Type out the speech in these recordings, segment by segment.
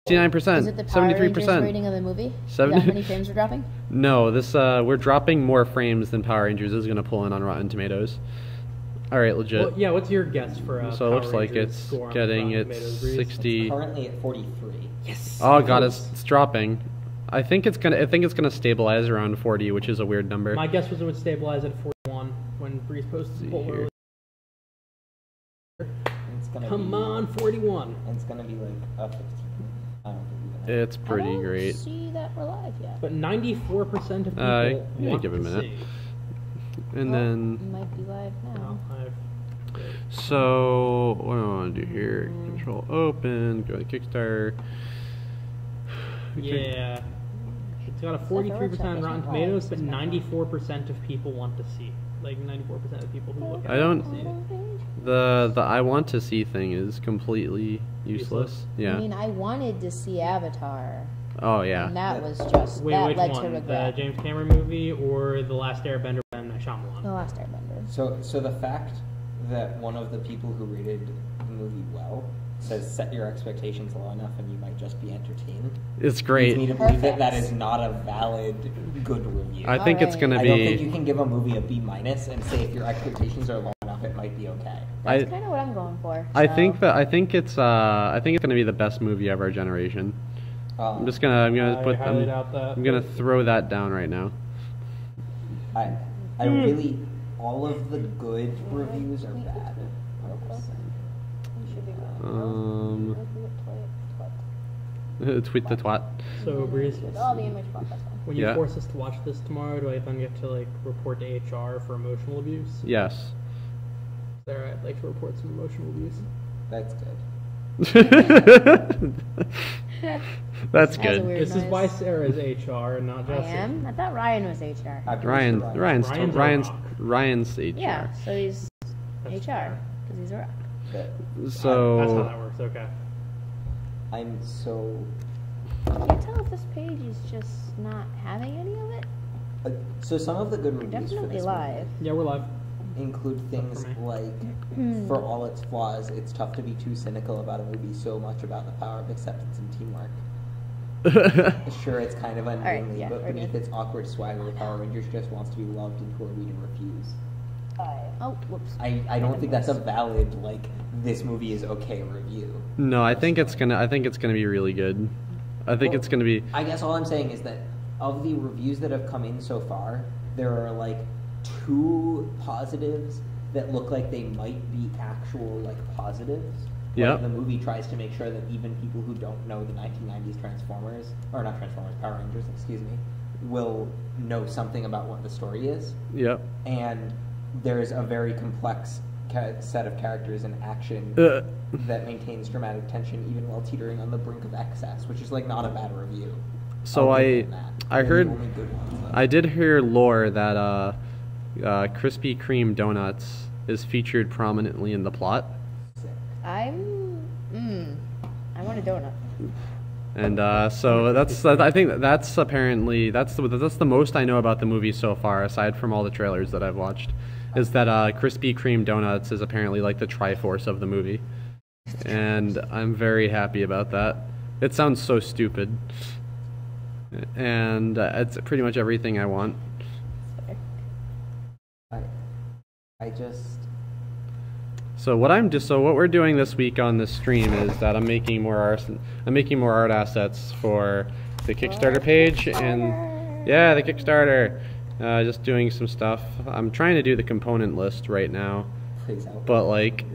69%. Is it the Power 73%. Rangers rating of the movie? How many frames are dropping? No, this we're dropping more frames than Power Rangers is gonna pull in on Rotten Tomatoes. All right, legit. Well, yeah, what's your guess for so it Power looks like Rangers it's score on getting Rotten its Tomatoes? 60. It's currently at 43. Yes. Oh god, it's dropping. I think it's gonna stabilize around 40, which is a weird number. My guess was it would stabilize at 41 when Breeze posted the poll earlier. Come on, 41. And it's gonna be like a 15. I don't think It's pretty great. I don't see that we're live yet. But 94% of people yeah, want give it a to minute. see. And Well, then, you might be live now. so what do I want to do here? Control open, go to Kickstarter. Yeah. It's got a 43% Rotten Tomatoes, but 94% of people want to see. Like 94% of people who look at I it don't. want to see it. The I want to see thing is completely useless. Yeah. I mean, I wanted to see Avatar. Oh yeah. And that was just, Wait, that which led to one? The regret. James Cameron movie or The Last Airbender by M. Night Shyamalan? The Last Airbender. So the fact that one of the people who rated the movie well says set your expectations low enough and you might just be entertained. It's great. Leads me to believe that that is not a valid good review. I think it's gonna I be. don't think you can give a movie a B- and say if your expectations are low enough, it might be okay. That's kind of what I'm going for. I so. think it's gonna be the best movie of our generation. I'm gonna throw that down right now. I really, all of the good reviews are bad. Tweet the twat. So, Breeze, All the image pop, that's fine. when you force us to watch this tomorrow, do I then get to like report to HR for emotional abuse? Yes. Sarah, I'd like to report some emotional abuse. That's good. That's That's a good. weird This is noise. why Sarah is HR and not I Jesse. am? I thought Ryan was HR. Ryan's HR. Yeah, so he's That's HR, fair. because he's a rock. Good. So That's how that works, okay. I'm so. I can't tell if this page is just not having any of it. So some of the good We're reviews for definitely this live. Yeah, we're live. movie include things for me. like, for all its flaws, it's tough to be too cynical about a movie so much about the power of acceptance and teamwork. Sure, it's kind of unmanly, yeah, but we're beneath good. its awkward swagger, Power Rangers just wants to be loved and poor reader refuse. Oh, whoops. I don't think that's a valid, like, this movie is okay review. no, I think it's gonna be really good. I think Well, it's gonna be. I guess all I'm saying is that of the reviews that have come in so far, there are like 2 positives that look like they might be actual like positives. Yeah. Like the movie tries to make sure that even people who don't know the 1990s Transformers, or not Transformers, Power Rangers, excuse me, will know something about what the story is. Yep. And there's a very complex set of characters and action that maintains dramatic tension even while teetering on the brink of excess, which is like not a bad review. So I heard, I did hear lore that Krispy Kreme donuts is featured prominently in the plot. I want a donut. And so I think that's apparently that's the most I know about the movie so far, aside from all the trailers that I've watched, is that Krispy Kreme donuts is apparently like the Triforce of the movie, and I'm very happy about that. It sounds so stupid, and it's pretty much everything I want. I just. So what we're doing this week on this stream is that I'm making more art assets for the Kickstarter page, and yeah, the Kickstarter. Just doing some stuff. I'm trying to do the component list right now, but like, $100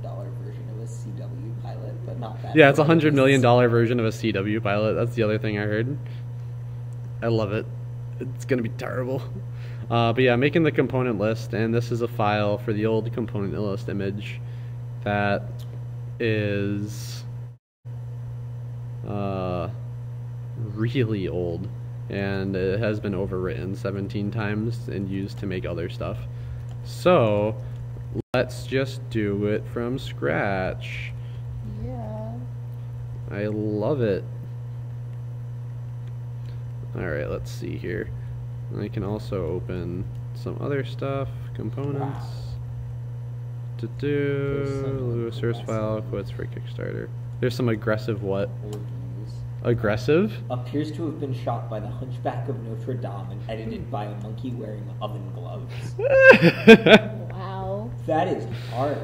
million version of a CW pilot, but not that. yeah, it's $100 million version of a CW pilot. That's the other thing I heard. I love it. It's gonna be terrible. But yeah, making the component list, and this is a file for the old component list image that is really old, and it has been overwritten 17 times and used to make other stuff. So let's just do it from scratch. Yeah. I love it. Alright, let's see here. I can also open some other stuff, components, Lewis source file, quotes for Kickstarter. There's some aggressive what? Aggressive? Appears to have been shot by the Hunchback of Notre Dame and edited by a monkey wearing oven gloves. Wow. That is harsh.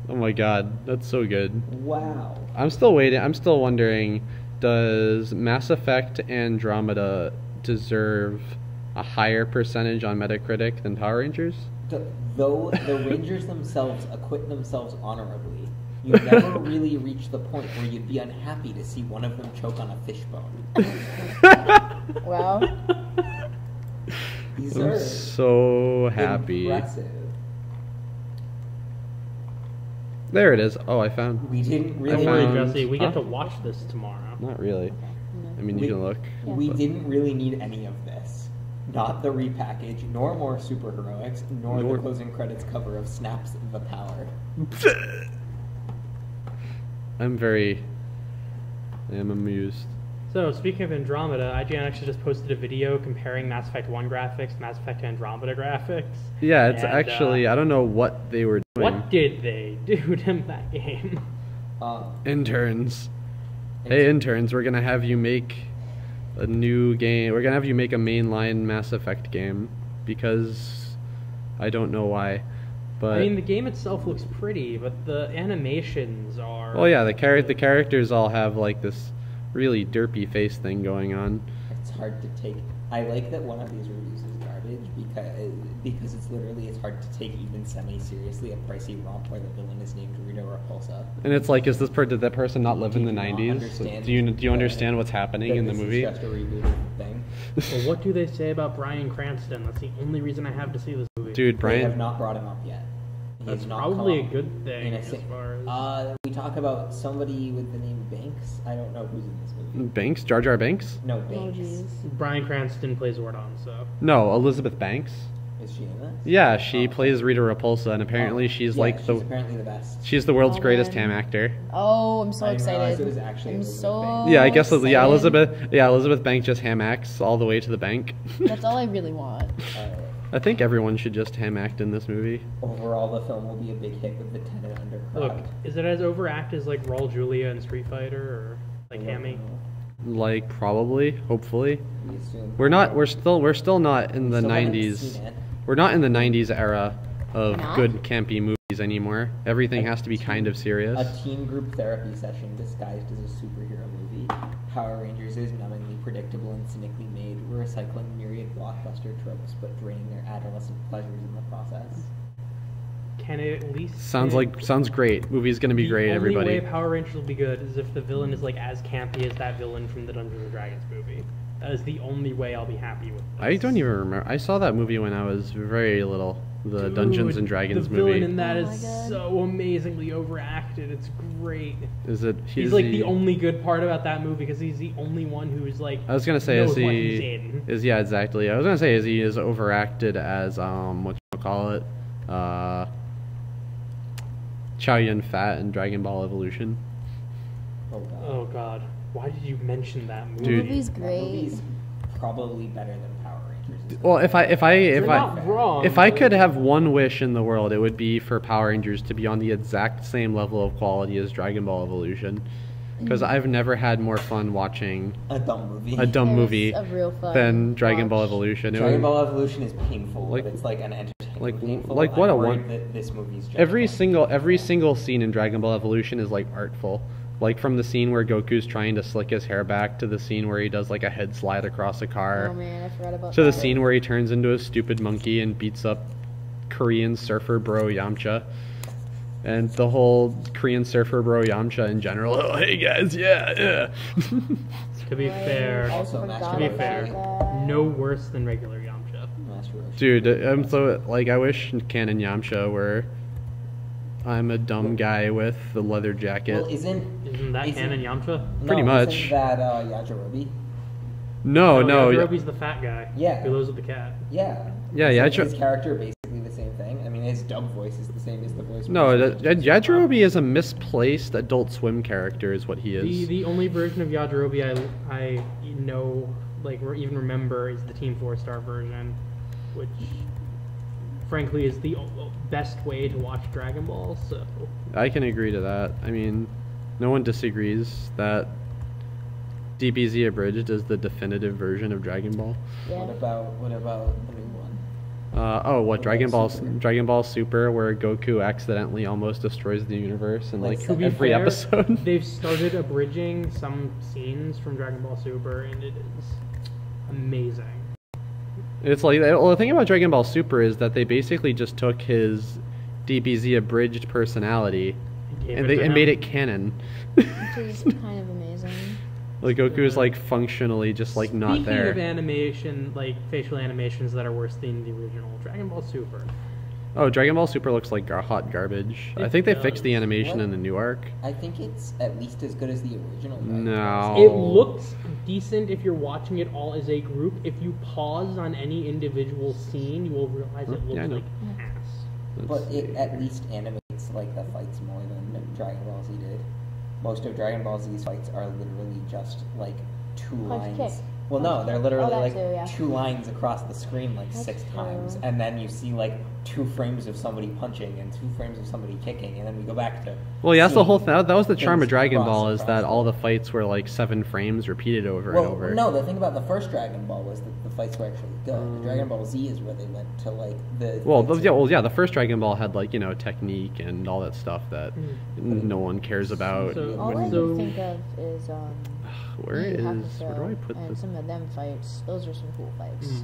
Oh my god, that's so good. Wow. I'm still waiting. I'm still wondering, does Mass Effect Andromeda deserve a higher percentage on Metacritic than Power Rangers? Though the Rangers themselves acquit themselves honorably, you never really reach the point where you'd be unhappy to see one of them choke on a fishbone. Well, These I'm are so happy. impressive. There it is. Oh, I found. We didn't Don't really. worry, found- Jesse. We get Huh? to watch this tomorrow. Not really. I mean, you can look. We but- didn't really need any of this. Not the repackage, nor more superheroics, nor Nor- the closing credits cover of Snaps the Power. I am amused. So, speaking of Andromeda, IGN actually just posted a video comparing Mass Effect 1 graphics to Mass Effect Andromeda graphics. Yeah, it's And, actually, I don't know what they were doing. What did they do to that game? Interns. Hey, interns, we're gonna have you make a new game. We're gonna have you make a mainline Mass Effect game because I don't know why, but I mean, the game itself looks pretty, but the animations are... well, yeah, the characters all have like this really derpy face thing going on. It's hard to take. I like that one of these reviews is garbage because it's hard to take even semi-seriously a pricey romp where the villain is named Rita Repulsa. And it's like, did that person not live in the Do you not 90s? understand Do you that- understand what's happening in the this movie? Is just a reboot of the thing. Well, what do they say about Bryan Cranston? That's the only reason I have to see this movie. Dude, They have Brian. not brought him up yet. He That's has not probably a come good up thing in a as si- far as... we talk about somebody with the name Banks. I don't know who's in this movie. Banks? Jar Jar Banks? No, oh Banks. jeez. Bryan Cranston plays Zordon, so... No, Elizabeth Banks. Is she in this? Yeah, she Oh. plays Rita Repulsa, and apparently she's Yeah, like she's the apparently the best. she's the world's Oh, greatest man. ham actor. Oh, I'm so I didn't realize excited. it was actually I'm Elizabeth so Banks. Yeah, I guess excited. Elizabeth Banks just ham acts all the way to the bank. That's all I really want. I think everyone should just ham act in this movie. Overall, the film will be a big hit with the Tenet undercrowd. Look, is it as overact as, like, Raul Julia in Street Fighter, or, like, Hammy? Like probably, hopefully. We assume. We're still not in the Still haven't 90s. seen it. We're not in the 90s era of We're not? good campy movies anymore. Everything has to be kind of serious. A teen group therapy session disguised as a superhero movie. Power Rangers is numbingly predictable and cynically made, recycling myriad blockbuster tropes but draining their adolescent pleasures in the process. Can it at least... Sounds great. Movie's gonna be great, everybody. The only way Power Rangers will be good is if the villain is, like, as campy as that villain from the Dungeons & Dragons movie. That is the only way I'll be happy with this. I don't even remember. I saw that movie when I was very little. The Dude, Dungeons and Dragons the villain movie. in that Oh is my God. so amazingly overacted. It's great. Is it? He's like the only good part about that movie because he's the only one who's like. I was gonna say, knows is what he? he's in. Is yeah, exactly. I was gonna say, is he as overacted as what you call it? Chow Yun Fat in Dragon Ball Evolution. Oh god. Oh God, why did you mention that movie? Dude. Movie's That great. movie's probably better than Power Rangers. Well, if You're not wrong. if I could have one wish in the world, it would be for Power Rangers to be on the exact same level of quality as Dragon Ball Evolution, because I've never had more fun watching A dumb movie. a dumb It was movie a real fun than Dragon Ball watch. Evolution. It Dragon was- Ball Evolution is painful, Like- but it's like an entertaining painful. like what I'm a worried one- that this movie's just every like- single scene in Dragon Ball Evolution is like artful. Like from the scene where Goku's trying to slick his hair back to the scene where he does like a head slide across a car Oh man, I forgot about to the that. scene where he turns into a stupid monkey and beats up Korean surfer bro Yamcha. And the whole Korean surfer bro Yamcha in general. Oh, hey guys, yeah. To be Right, fair, I Also, forgot Master to be about fair, that. no worse than regular Yamcha. Master Roshi. Dude, I'm so like I wish Canon Yamcha were. I'm a dumb guy with the leather jacket. Well, isn't Isn't canon Yamcha? Pretty much. Isn't that Yajirobe? no, Yajirobe's the fat guy. Yeah. Who lives with the cat. Yeah. Yeah, Isn't Yajirobe- his character basically the same thing? I mean, his dub voice is the same as the voice. No, for his- Yajirobe is a misplaced Adult Swim character, is what he is. The only version of Yajirobe I know, like, or even remember is the Team 4-star version, which, frankly, is the best way to watch Dragon Ball, so... I can agree to that. I mean, no one disagrees that DBZ Abridged is the definitive version of Dragon Ball. Yeah. What about the new one? What Dragon about Ball? Super? Dragon Ball Super, where Goku accidentally almost destroys the universe in Like, like to be every fair, episode. They've started abridging some scenes from Dragon Ball Super, and it is amazing. It's like, well, the thing about Dragon Ball Super is that they basically just took his DBZ Abridged personality and made it canon. Which is kind of amazing. Like Goku's like functionally just like not Speaking there. of animation, like facial animations that are worse than the original, Dragon Ball Super. Oh, Dragon Ball Super looks like hot garbage. I It think they does. fixed the animation What? in the new arc. I think it's at least as good as the original. Dragon No. Ball. It looks decent if you're watching it all as a group. If you pause on any individual scene, you will realize it looks Yeah, I know. like ass. But it at least animates like the fights more than Dragon Ball Z did. Most of Dragon Ball Z's fights are literally just like two Punch, lines. kick. Well, no, Punch, they're kick. literally Oh, that like too, yeah. 2 lines across the screen like That's 6 true. times, and then you see like 2 frames of somebody punching and 2 frames of somebody kicking, and then we go back to. Well, yeah, that's the seeing whole thing. That was the charm of things Dragon cross Ball, is that across all the- the fights were like 7 frames repeated over Well, and over. no, the thing about the first Dragon Ball was that the fights were actually good. Dragon Ball Z is where they went to like the. Well, fights yeah, the first Dragon Ball had like, you know, technique and all that stuff that no one cares about. So- All I So- can think of is Where Yu is? Hakusho, Where do I put and this? some of them fights. Those are some cool fights.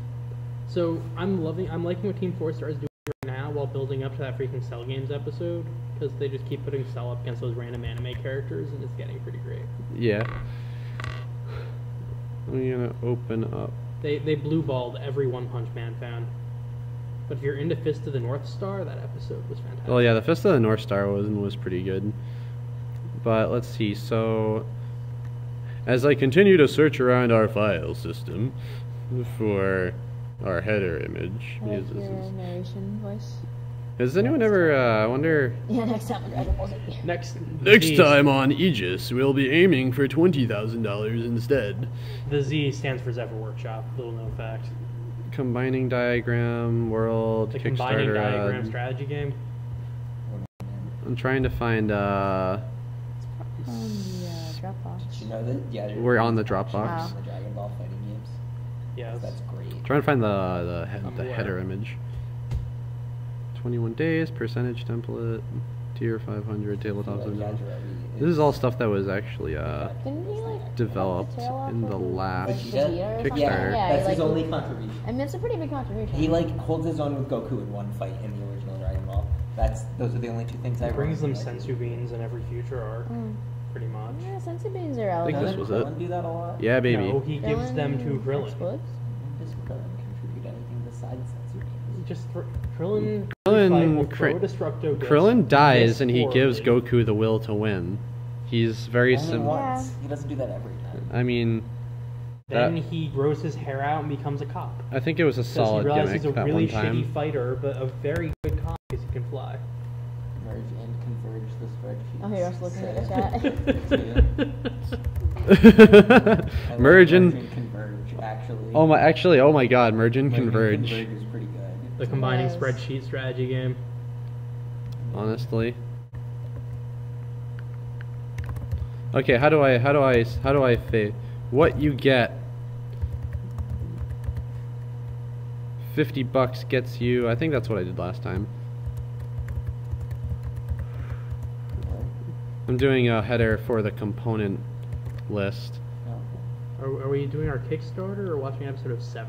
So I'm liking what Team 4 Star is doing right now while building up to that freaking Cell Games episode, because they just keep putting Cell up against those random anime characters, and it's getting pretty great. Yeah. I'm gonna open up. They blue balled every One Punch Man fan. But if you're into Fist of the North Star, that episode was fantastic. Oh yeah, the Fist of the North Star was pretty good. But let's see. So, as I continue to search around our file system for our header image, I like this your is- narration voice. has anyone ever? I wonder. Yeah, next time on Dragon Ball Z. Next Next time on AEGIS, we'll be aiming for $20,000 instead. The Z stands for Zephyr Workshop. Little known fact. Combining diagram, world, The combining Kickstarter. diagram strategy game. I'm trying to find. On the Dropbox. Did you know that? Yeah, there's We're on the action Dropbox. on the Dragon Ball fighting games. Yes. That's great. Trying to find the aware. header image. 21 days, percentage template, tier 500, tabletop. Like, Windows. Yajirobe This is all stuff that was actually Didn't he like developed cut the tail off in of the his last Vegeta or something? Kickstarter. Yeah, that's he, his like, only contribution. I mean, it's a pretty big contribution. He like holds his own with Goku in one fight in the original Dragon Ball. Those are the only 2 things I It brings them remember. sensu beans in every future arc, pretty much. Yeah, sensu beans are I think relevant. this was Doesn't it. Krillin do that a lot? Yeah, baby. No, he gives them to Krillin. Xbox? Does Krillin contribute anything besides sensu beans? Just Krillin. Krillin- will throw Destructo Disc, Krillin dies miss and he gives horribly. Goku the will to win. He's very Only simple. once. He doesn't do that every time. I mean, Then that- he grows his hair out and becomes a cop. I think it was a Because he solid realizes gimmick he's a that really one time. shitty fighter, but a very good cop because he can fly. Merge and converge the spreadsheet. Oh, you're also looking at the chat. Merge and converge, actually. oh my god, merge and Merge and converge. Converge is pretty good. The combining Yes. spreadsheet strategy game. Honestly. Okay, how do I say what you get? $50 gets you. I think that's what I did last time. I'm doing a header for the component list. Are we doing our Kickstarter or watching episode of 7?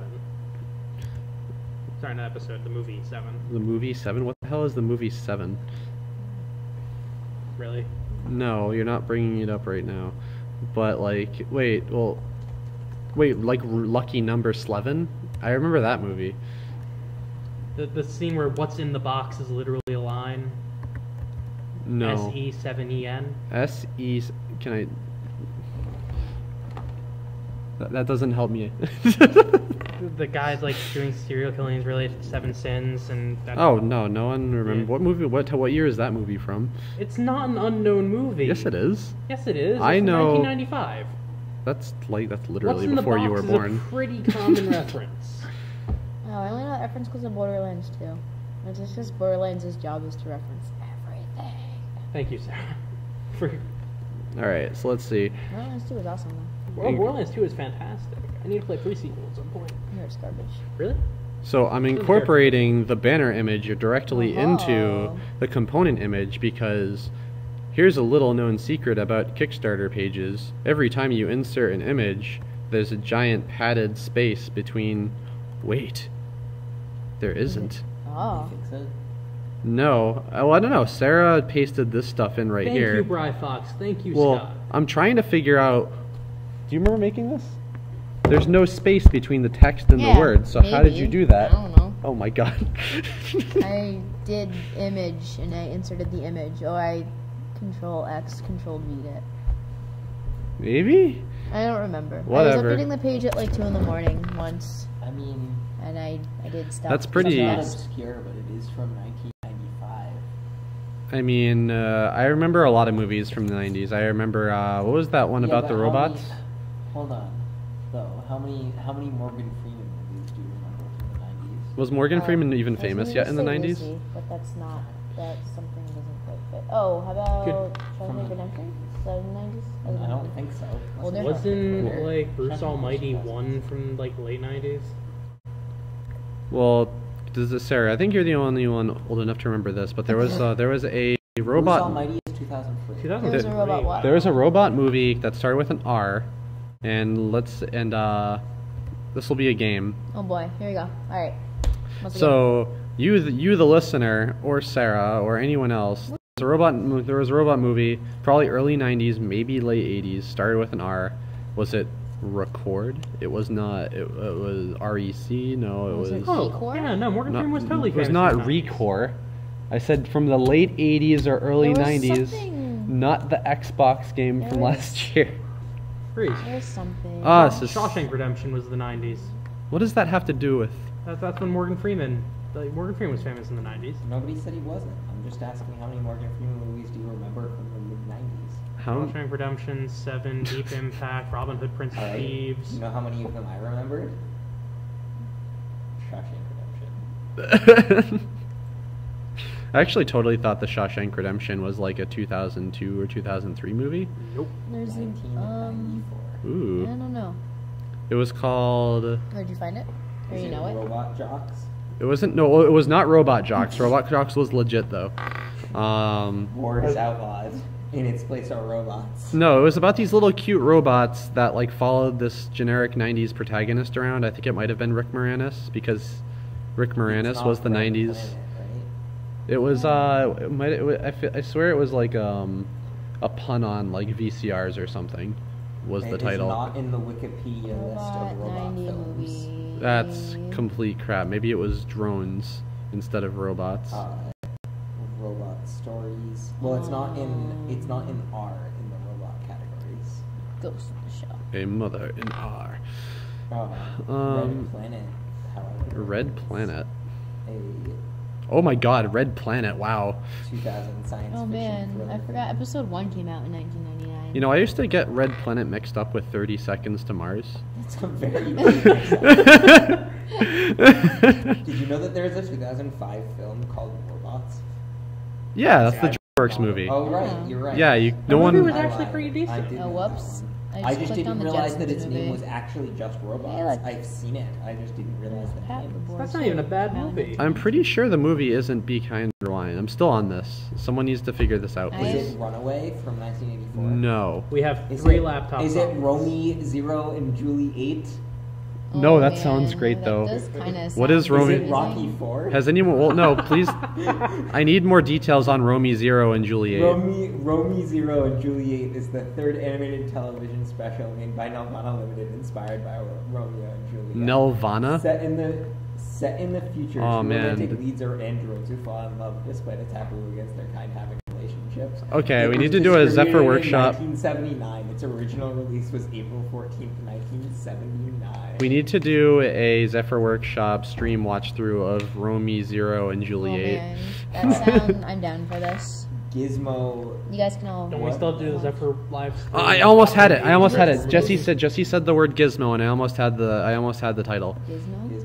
Sorry, not episode, the movie 7. The movie 7? What the hell is the movie 7? Really? No, you're not bringing it up right now. But like, wait, like Lucky Number 11? I remember that movie. The scene where what's in the box is literally a line. No. SE7EN. S-E... Can I... That doesn't help me. The guy's like doing serial killings related to 7 Sins, and that's Oh, no one remember. Yeah. What movie, what year is that movie from? It's not an unknown movie. Yes, it is. Yes, it is. It's I from know- 1995. That's What's literally in the before box you were is born. a pretty common reference. Oh, I only know that reference because of Borderlands 2. It's just because Borderlands' job is to reference everything. Thank you, Sarah. For All right, so let's see. Borderlands 2 was awesome though. Well, Borderlands 2 is fantastic. I need to play 3 sequels at some point. Here it's garbage. Really? So I'm incorporating the banner image directly into Oh. the component image because here's a little known secret about Kickstarter pages. Every time you insert an image, there's a giant padded space between... Wait. There isn't. Oh. You fix it? No. Oh, I don't know. Sarah pasted this stuff in right Thank here. you, Bry Fox. Thank you, Well, Scott. I'm trying to figure out... Do you remember making this? There's no space between the text and the Yeah, words, so how did maybe. you do that? I don't know. Oh my god. I did image and I inserted the image. Or I Control X, Control V it. Maybe? I don't remember. Whatever. I was updating the page at like 2 in the morning once, I mean, and I did stuff. That's pretty- it's not fast. obscure, but it is from 1995. I mean, I remember a lot of movies from the 90s. I remember, what was that one Yeah, about but the how robots? many- hold on, though. How many Morgan Freeman movies do you remember from the 90s? Was Morgan Freeman even I was famous gonna yet in the say 90s? Lizzie, but that's not. That something doesn't quite fit. Oh, how about Good. Shawshank Redemption? Is that in the 90s? I don't think so. Well, they're- Wasn't like Bruce Shawshank Almighty Redemption. 1 from like late 90s? Well, Sarah, I think you're the only one old enough to remember this, but there was a Bruce robot. Almighty is 2003. 2003. There was a robot what? There was a robot movie that started with an R, and this will be a game. Oh boy, here we go. All right. Once again. So you the listener, or Sarah, or anyone else, there was a robot movie, probably early 90s, maybe late 80s, started with an R. Was it Record? It was not. It was REC. No, it Was was. it Oh, Recor? yeah, no, Morgan Freeman was totally It was famous not in the 90s. Recor. I said from the late 80s or early There was 90s, something- not the Xbox game There from was- last year. Great. There's something. Ah, this is- Shawshank Redemption was the 90s. What does that have to do with? That's when Morgan Freeman was famous in the 90s. Nobody said he wasn't. I'm just asking how many Morgan Freeman movies do you remember from the mid-90s? How? Shawshank Redemption, 7, Deep Impact, Robin Hood, Prince of Alright. Thieves. You know how many of them I remembered? Shawshank Redemption. I actually totally thought the Shawshank Redemption was like a 2002 or 2003 movie. Nope. There's a, 1994. Ooh. I don't know. It was called. Where'd you find it? Or Is you it know it? Robot Jocks? It wasn't. No, it was not Robot Jocks. Robot Jocks was legit though. War is outlawed. In its place are robots. No, it was about these little cute robots that like followed this generic 90s protagonist around. I think it might have been Rick Moranis because Rick It's Moranis not was the Red 90s. Planet, right? It was I swear it was like a pun on like VCRs or something was the It title. is not in the Wikipedia list Robot of robot 90 films. movie. That's complete crap. Maybe it was drones instead of robots. Robot stories. Well, it's not in R in the robot categories. Ghost in the Shell. A mother in R. Red Planet, however. Red Planet. A Oh my god, Red Planet, wow. 2000 science Oh fiction man, thriller. I forgot episode 1 came out in 1999. You know, I used to get Red Planet mixed up with 30 Seconds to Mars. It's a very big mix-up. Did you know that there's a 2005 film called Robots? Yeah, that's the I- DreamWorks movie. Oh, right, Yeah. you're right. Yeah, no The movie one. was I actually lied. pretty decent. I did Oh, know that whoops. one. I I just just clicked on didn't the realize that Jetsons its name movie. was actually just Robots. Hey, look. I've seen it. I just didn't realize the Pat the name. board That's not even a bad too. movie. I'm pretty sure the movie isn't Be Kind or Wine. I'm still on this. Someone needs to figure this out, I- please. Is it Runaway from 1984? No. We have Is 3 it, laptops. Is it Romy 0 and Julie 8? No, Oh, that man, sounds great, that though. does kinda What is sound Romy- Is it Rocky 4? Has anyone? Well, no, please. I need more details on Romy 0 and Juliet. Romy 0 and Juliet is the third animated television special made by Nelvana Limited, inspired by Romeo and Juliet. Nelvana? Set in the future, Oh, two man. romantic leads are androids who fall in love despite a taboo against their kind having relationships. Okay, It we was need to do a distributed Zephyr in Workshop. 1979. Its original release was April 14th, 1979. We need to do a Zephyr Workshop stream watch through of Romy 0 and Oh Juliet. man, that sound. I'm down for this. Gizmo. You guys can all. Don't we still do the Zephyr live stream? I almost had it. Jesse said the word gizmo, and I almost had the title. Gizmo? Gizmo.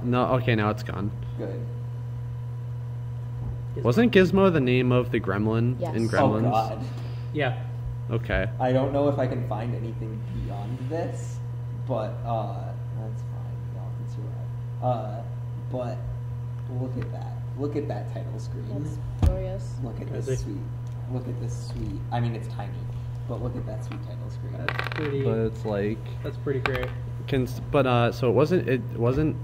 No, okay, now it's gone. Good. Wasn't Gizmo the name of the gremlin Yes. in Oh, Gremlins? Oh God. Yeah. Okay. I don't know if I can find anything beyond this, but that's fine. Y'all can survive. But look at that. Look at that title screen. That's glorious. Look at Is this it? sweet. Look at this sweet. I mean, it's tiny, but look at that sweet title screen. That's pretty. But it's like That's pretty great. so it wasn't.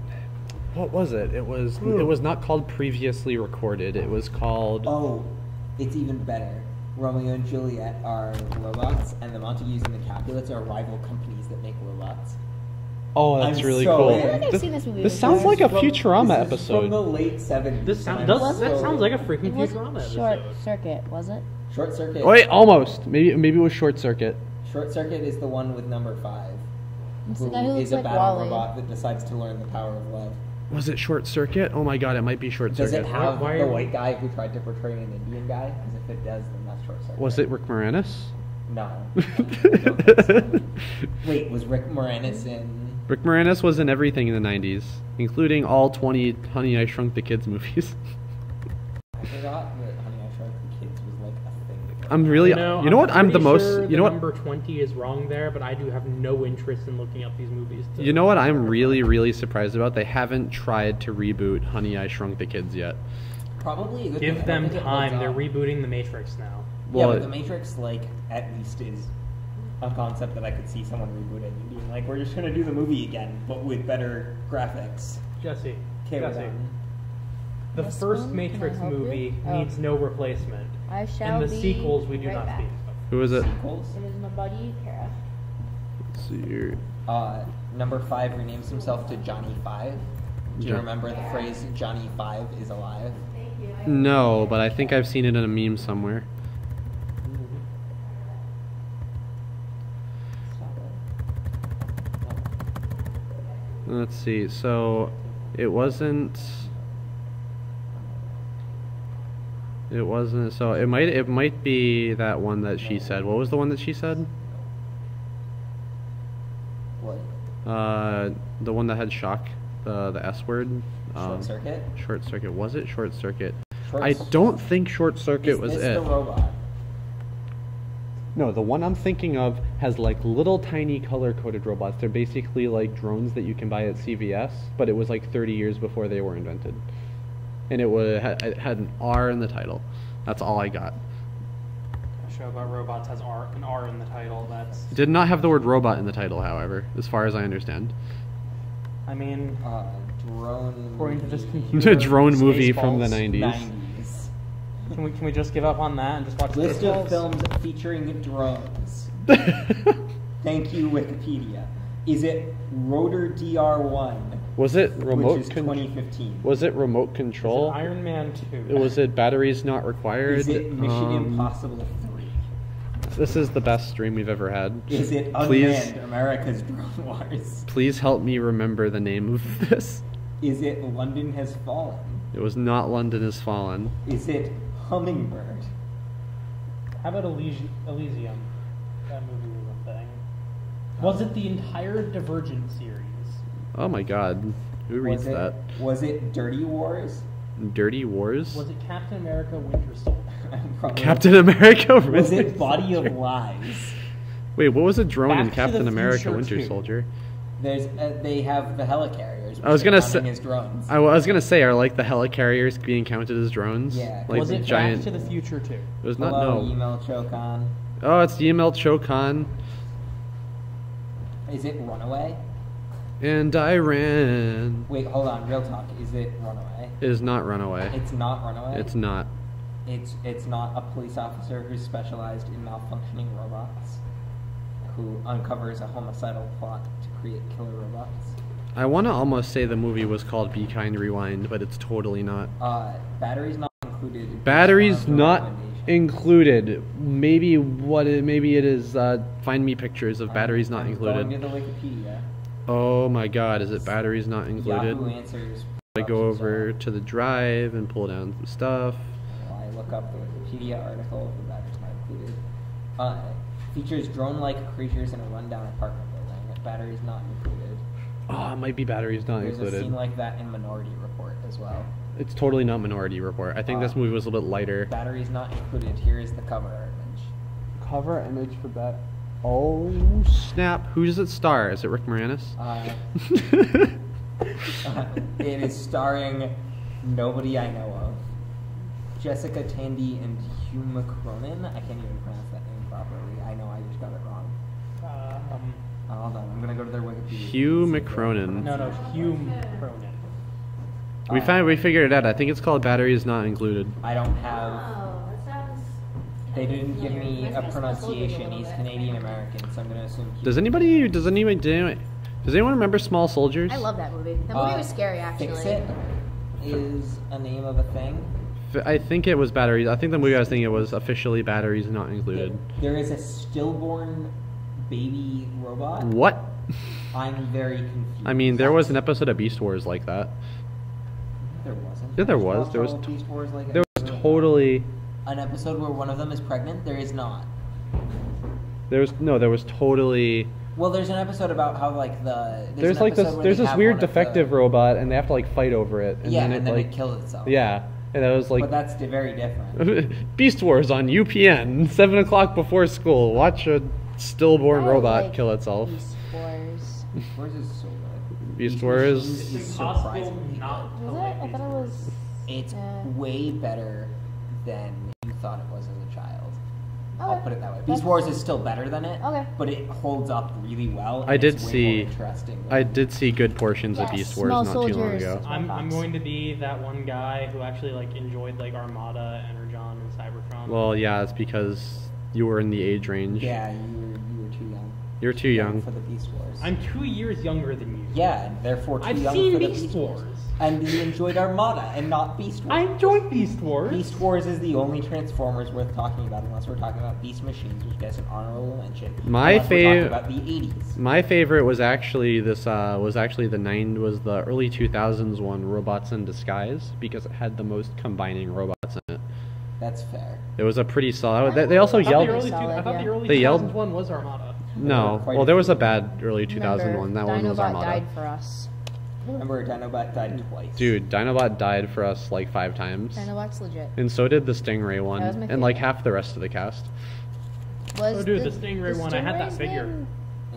What was it? It was not called previously recorded. It was called. Oh, it's even better. Romeo and Juliet are robots, and the Montagues and the Capulets are rival companies that make robots. Oh, that's I'm really so cool. in. I feel like I've seen this movie This before. sounds like a From- Futurama this is from the episode. late 70s. This and I'm that so- sounds like a freaking It was Futurama Short episode. Circuit, was it? Short Circuit. Wait, almost. Maybe it was Short Circuit. Short Circuit is the one with number 5. It's the Who guy who is looks a like battle Wally. robot that decides to learn the power of love. Was it Short Circuit? Oh my god, it might be Short Does Circuit. it have Why the are- white guy who tried to portray an Indian guy? Because if it does, then that's Short Circuit. Was it Rick Moranis? No. I don't think so. Wait, was Rick Moranis in... Rick Moranis was in everything in the 90s, including all 20 Honey, I Shrunk the Kids movies. I forgot that Honey, I Shrunk the Kids was like a thing. I'm really, you know what? I'm the pretty most, sure you the know what? number 20 is wrong there, but I do have no interest in looking up these movies. You know what I'm really, really surprised about? They haven't tried to reboot Honey, I Shrunk the Kids yet. Probably a good Give thing. I them don't think it time. holds They're up. rebooting The Matrix now. Yeah, Well, but The Matrix, like, at least is a concept that I could see someone rebooting and being like, we're just gonna do the movie again, but with better graphics. Jesse. Okay, we're Jesse. done. The Yes, first Mom? Can I Matrix help you? movie Oh. needs no replacement. I shall And the be sequels we do right not back. speak of. Who is it? Sequels? It is my buddy, Kara. Let's see here. Number 5 renames himself to Johnny 5. Do you Jo- remember the phrase Johnny 5 is alive? No, but I think I've seen it in a meme somewhere. Let's see. So, it wasn't. It wasn't. So it might be that one that she said. What was the one that she said? What? The one that had shock. The S word. Short Circuit? Short Circuit. Was it Short Circuit? Short I don't think Short Circuit Is was this it. the robot? No, the one I'm thinking of has like little tiny color-coded robots. They're basically like drones that you can buy at CVS, but it was like 30 years before they were invented. And it had an R in the title. That's all I got. A show about robots has an R in the title. That's. It did not have the word robot in the title, however, as far as I understand. I mean, Drone. according to this movie. computer. A drone movie from the Spaceballs. 90s. 90s. Can we just give up on that and just watch List Spaceballs? of films featuring drones. Thank you, Wikipedia. Is it Rotor DR1? Was it Which remote is 2015. Was it remote Is it control? Iron Man 2? Was it batteries not required? Is it Mission Um, Impossible 3? This is the best stream we've ever had. Is it Please, Unmanned America's Drone Wars? please help me remember the name of this. Is it London Has Fallen? It was not London Has Fallen. Is it Hummingbird? How about Elysium? That movie was a thing. Was it the entire Divergent series? Oh my god. Who reads that? Was it Dirty Wars? Dirty Wars? Was it Captain America Winter Soldier? Probably. Captain America Was Winter it Body of Soldier. Lies? Wait, what was a drone in Back to the Captain America Future Winter 2. Soldier? There's they have the helicarriers. I was which gonna they're counting say- as drones. I was gonna say, are like the helicarriers being counted as drones? Yeah. Like was the it giant. Back to the Future 2? It was not Hello, no. email Chocon. Oh, it's the email Chocon. Is it Runaway? And I ran. Wait, hold on. Real talk. Is it Runaway? It is not Runaway. It's not Runaway. It's not. It's not a police officer who's specialized in malfunctioning robots, who uncovers a homicidal plot to create killer robots. I want to almost say the movie was called Be Kind Rewind, but it's totally not. Batteries not included. Batteries Honorable not recommendation. included. Maybe it is. Find me pictures of batteries not I'm included. Going to the Wikipedia. Oh my God! Is it batteries not included? Yahoo Answers. I go over to the drive and pull down some stuff. I look up the Wikipedia article for batteries not included. Features drone-like creatures in a rundown apartment building. Batteries not included. Oh, it might be batteries not There's a included. scene like that in Minority Report as well. It's totally not Minority Report. I think this movie was a little bit lighter. Batteries not included. Here is the cover image. Cover image for that. Oh snap! Who does it star? Is it Rick Moranis? It is starring nobody I know of. Jessica Tandy and Hugh McCronin. I can't even pronounce that name properly. I know I just got it wrong. Hold on, I'm gonna go to their Wikipedia. Hugh McCronin. No, Hume Cronin. We figured it out. I think it's called Batteries Not Included. I don't have. Oh, that sounds. They didn't give me a pronunciation. He's Canadian American, so I'm gonna assume. Does anyone remember Small Soldiers? I love that movie. That movie was scary, actually. Fix It is a name of a thing. I think it was Batteries. I think the movie I was thinking it was officially Batteries Not Included. There is a stillborn baby robot. What? I'm very confused. I mean, there was an episode of Beast Wars like that. There wasn't. Yeah, there was. There was. Beast Wars like There was totally. an episode where one of them is pregnant. There is not. There was totally. Well, there's an episode about how like There's like this. There's this weird defective robot, and they have to like fight over it. And yeah, then and then like, it kills itself. Yeah, and that was like. But that's very different. Beast Wars on UPN, 7 o'clock before school. Watch a stillborn I robot like kill itself. Beast Wars. Beast Wars is so good. Beast Wars. is Impossible surprisingly not good. to Was like it? I thought it was. It's way better than you thought it was as a child. I'll Okay. put it that way. That's- Beast Wars is still better than it. Okay. But it holds up really well. And I did it's way see. more interesting than- I did see good portions of Yes, Beast Wars Small not too long Soldiers. ago. I'm going to be that one guy who actually like enjoyed like Armada, Energon, and Cybertron. Well, yeah, it's because you were in the age range. Yeah, you were too young. You're too young. for the Beast Wars. I'm 2 years younger than you. Yeah, and therefore too I've young seen for the Beast Wars. And you enjoyed Armada and not Beast Wars. I enjoyed Beast Wars. Beast Wars is the only Transformers worth talking about unless we're talking about Beast Machines, which gets an honorable mention. My unless we're talking fav- about the 80s. My favorite was actually the early 2000s one, Robots in Disguise, because it had the most combining robots in it. That's fair. It was a pretty solid. They also I thought yelled. the early, Solid, I thought the yeah. early They yelled- 2000s one was Armada. No, Quite well, a there was few. a bad early 2000 one. That one was Dinobot Armada. died for us. Remember, Dinobot died twice. Dude, Dinobot died for us like 5 times, Dinobot's legit. and so did the Stingray one, That was my and like favorite. half the rest of the cast. Was Oh, dude, the Stingray one, I had that Stingray's figure. name-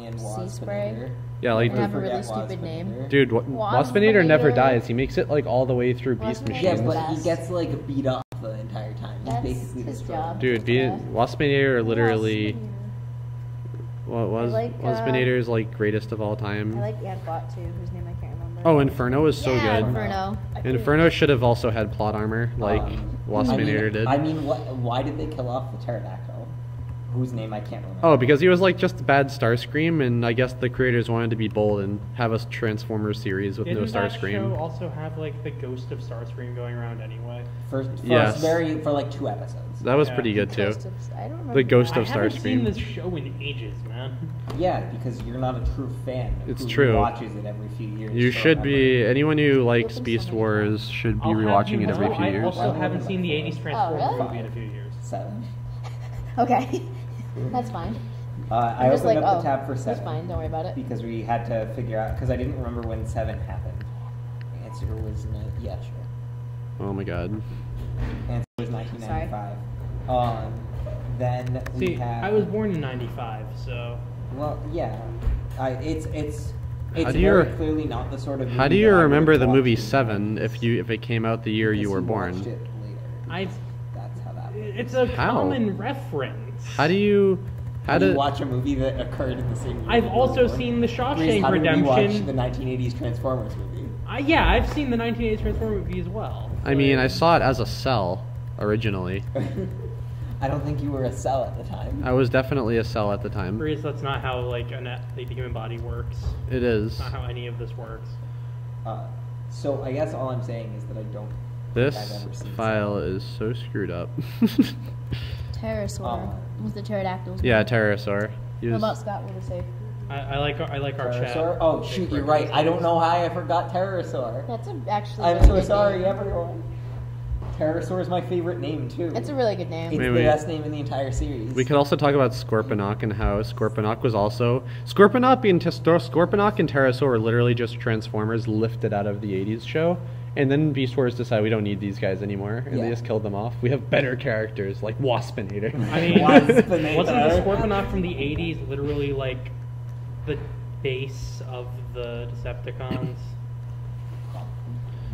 And Sea Spray. Waspinator. Yeah, like And have a the, really Forget stupid name. Waspinator. dude, Waspinator never dies. He makes it like all the way through Beast Waspinator- Yeah, Machines. but Best. he gets like beat up the entire time. He's That's basically his destroyed. job. Dude, Yeah. Waspinator literally. What was I like, Waspinator's like greatest of all time? I like Antbot too, whose name I can't remember. Oh, Inferno is so yeah, good. Inferno. Inferno should have also had plot armor, like Waspinator did. I mean, why did they kill off the pterodactyl? Whose name I can't remember. Oh, because he was like just bad Starscream, and I guess the creators wanted to be bold and have a Transformers series with Didn't no that show Starscream. also have like the ghost of Starscream going around anyway? for Yes. for like 2 episodes. That was Yeah. pretty good too. Ghost of- I don't remember. The Ghost I of haven't seen Starscream. this show in ages, man. Yeah, because you're not a true fan. It's who true. Watches it every few years. You to should be. remember. Anyone who likes Open Beast something Wars should be I'll have rewatching you it every know, few I years. also haven't seen the 80s Transformers really? movie in a few years. 7. Okay, that's fine. I I'm just opened like, up the tab for 7. That's fine. Don't worry about it. Because we had to figure out, because I didn't remember when 7 happened. The answer was, yeah, sure. Oh my god. Answer was 1995. Then we See, have... I was born in '95, so Well, yeah. It's How do you very re- clearly not the sort of How movie do you that I remember would the watch movie in Seven theaters. if it came out the year you Because were watched born? it later. I. That's how that works. It's a How? common reference. How do you? How How do you do? watch a movie that occurred in the same year? I've you were also born? seen the Reese, Shawshank how did we watch Redemption. the 1980s Transformers movie? Yeah, I've seen the 1980s Transformers movie as well. I mean, I saw it as a cell originally. I don't think you were a cell at the time. I was definitely a cell at the time. Reese, that's not how like the human body works. It is. It's not how any of this works. So I guess all I'm saying is that I don't. This think I've ever seen file is so screwed up. Pterosaur was the pterodactyls. Yeah, Pterosaur. He What was- about Scott? What to say? I like our chat. Pterosaur? Oh shoot, you're right. I don't know how I forgot Pterosaur. That's actually. I'm really so good sorry, name. everyone. Pterosaur is my favorite name too. It's a really good name. It's Wait, the wait. best name in the entire series. We could also talk about Scorponok and how Scorponok was also Scorponok and Pterosaur were literally just Transformers lifted out of the '80s show, And then Beast Wars decide we don't need these guys anymore, and they Yeah. just killed them off. We have better characters like Waspinator. I mean, Waspinator. wasn't the Scorponok from the 80s literally like the base of the Decepticons?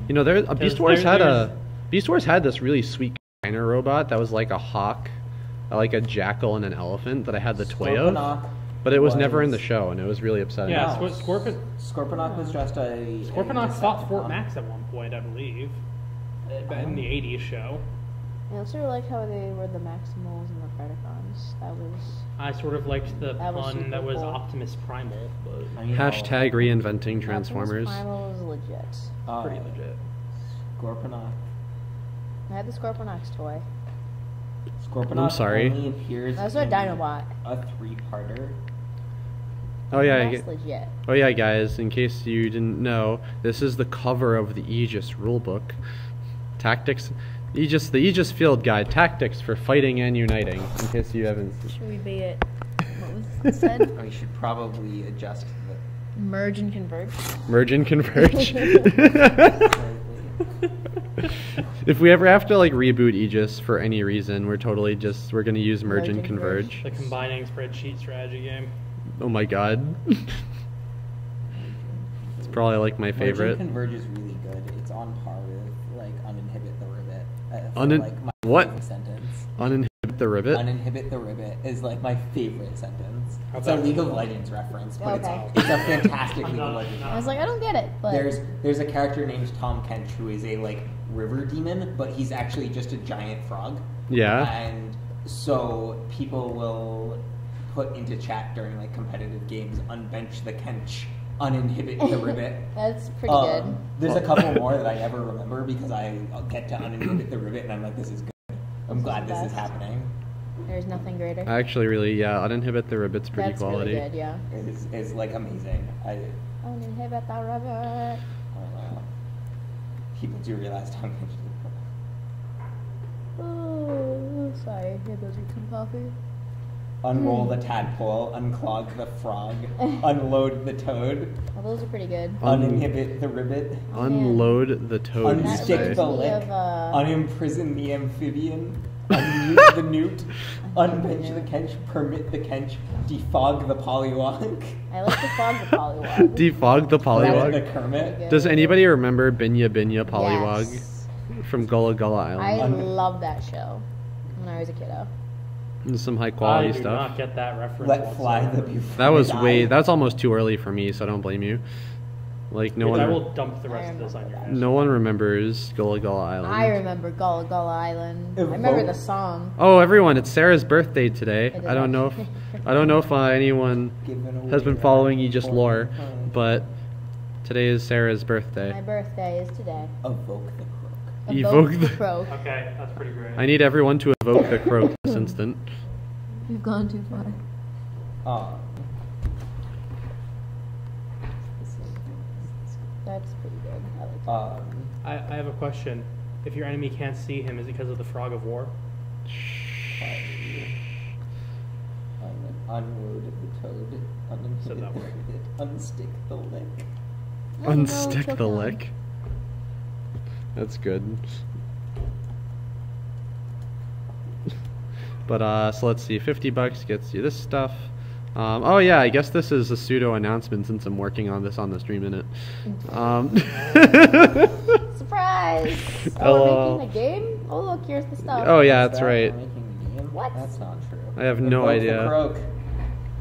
You know, Beast There's- Wars had there's- Beast Wars had this really sweet diner robot that was like a hawk, like a jackal and an elephant that I had the toy of, Scorponok but it was never in the show, and it was really upsetting. Yeah, No. Scorponok was just a fought Fort Decepticon. Max at one point, I believe, in the 80s show. I also like how they were the Maximals and the Predacons. That was I sort of liked the That was pun super that was cool. Optimus Primal, but I mean, Hashtag reinventing Optimus Transformers. Primal was legit. pretty legit. Scorponok. I had the Scorponox toy. Scorponok I'm sorry. only appears That's what in Dinobot. a 3-parter. Oh yeah, That's legit. oh yeah, guys. In case you didn't know, this is the cover of the Aegis rulebook. Tactics, Aegis, the Aegis Field Guide: Tactics for Fighting and Uniting. In case you haven't. Should we be it? What was it said? We should probably adjust the Merge and converge. Merge and converge. slightly. If we ever have to like reboot Aegis for any reason, we're gonna use merge and converge. The combining spreadsheet strategy game. Oh my god. It's probably like my favorite. Merge and Converge is really good. It's on par with like Uninhibit the Ribbit. I feel Unin- like my what? favorite sentence. Uninhibit the ribbit. Uninhibit the Ribbit is like my favorite sentence. How's It's a that? League of Legends reference, but Okay. it's a fantastic I'm League of not- Legends. I was like, I don't get it, but There's a character named Tom Kench who is a like river demon, but he's actually just a giant frog. Yeah. And so people will put into chat during like competitive games, unbench the Kench, uninhibit the ribbit. that's pretty good. There's a couple more that I never remember because I'll get to uninhibit the ribbit and I'm like, this is good. I'm This glad is this is best. happening. There's nothing greater. Actually, really, yeah. Uninhibit the ribbit's pretty That's quality. really good, yeah. It's like amazing. Uninhibit the ribbit. People do realize Tom Kench is Oh, sorry. Yeah, those are some coffee. unroll the tadpole, unclog the frog, unload the toad, Well, those are pretty good. uninhibit the ribbit, Unload the toad, you That unstick say. reminds the me lick, of, unimprison the amphibian, unmute the newt, unbench the kench, permit the kench, defog the pollywog. I like the fog the pollywog. Defog the That's pollywog. the Kermit. Does anybody remember Binya Binya Pollywog Yes. from Gullah Gullah I Island? love that show when I was a kiddo. And some high quality I do stuff. not get that reference. Let fly the whatsoever. before That was die. that's almost too early for me, so I don't blame you. Like no Because I one, will dump the rest of this on your head. no one remembers Gullah Gullah Island. I remember Gullah Gullah Island. I Evoke. remember the song. Oh, everyone! It's Sarah's birthday today. It is I don't know if actually. anyone Given has been away following at Aegis point lore, in time. but today is Sarah's My birthday. birthday is today. Evoke the crook. Evoke the- croak. Okay, that's pretty great. I need everyone to evoke the croak this instant. You've gone too far. That's pretty good. I like that. I have a question. If your enemy can't see him, is it because of the Frog of War? Unload the toad, Said that uninhibit the word. ribbit, unstick the lick. I don't know, Unstick it's the okay. lick. That's good. But so let's see, $50 gets you this stuff. Oh yeah, I guess this is a pseudo announcement since I'm working on this on the stream in it. Surprise! LOL. Oh, we're making a game? Oh, look, here's the stuff. Oh yeah, Is that's that right. we're making a game? What? That's not true. I have no Evoke idea. The croak.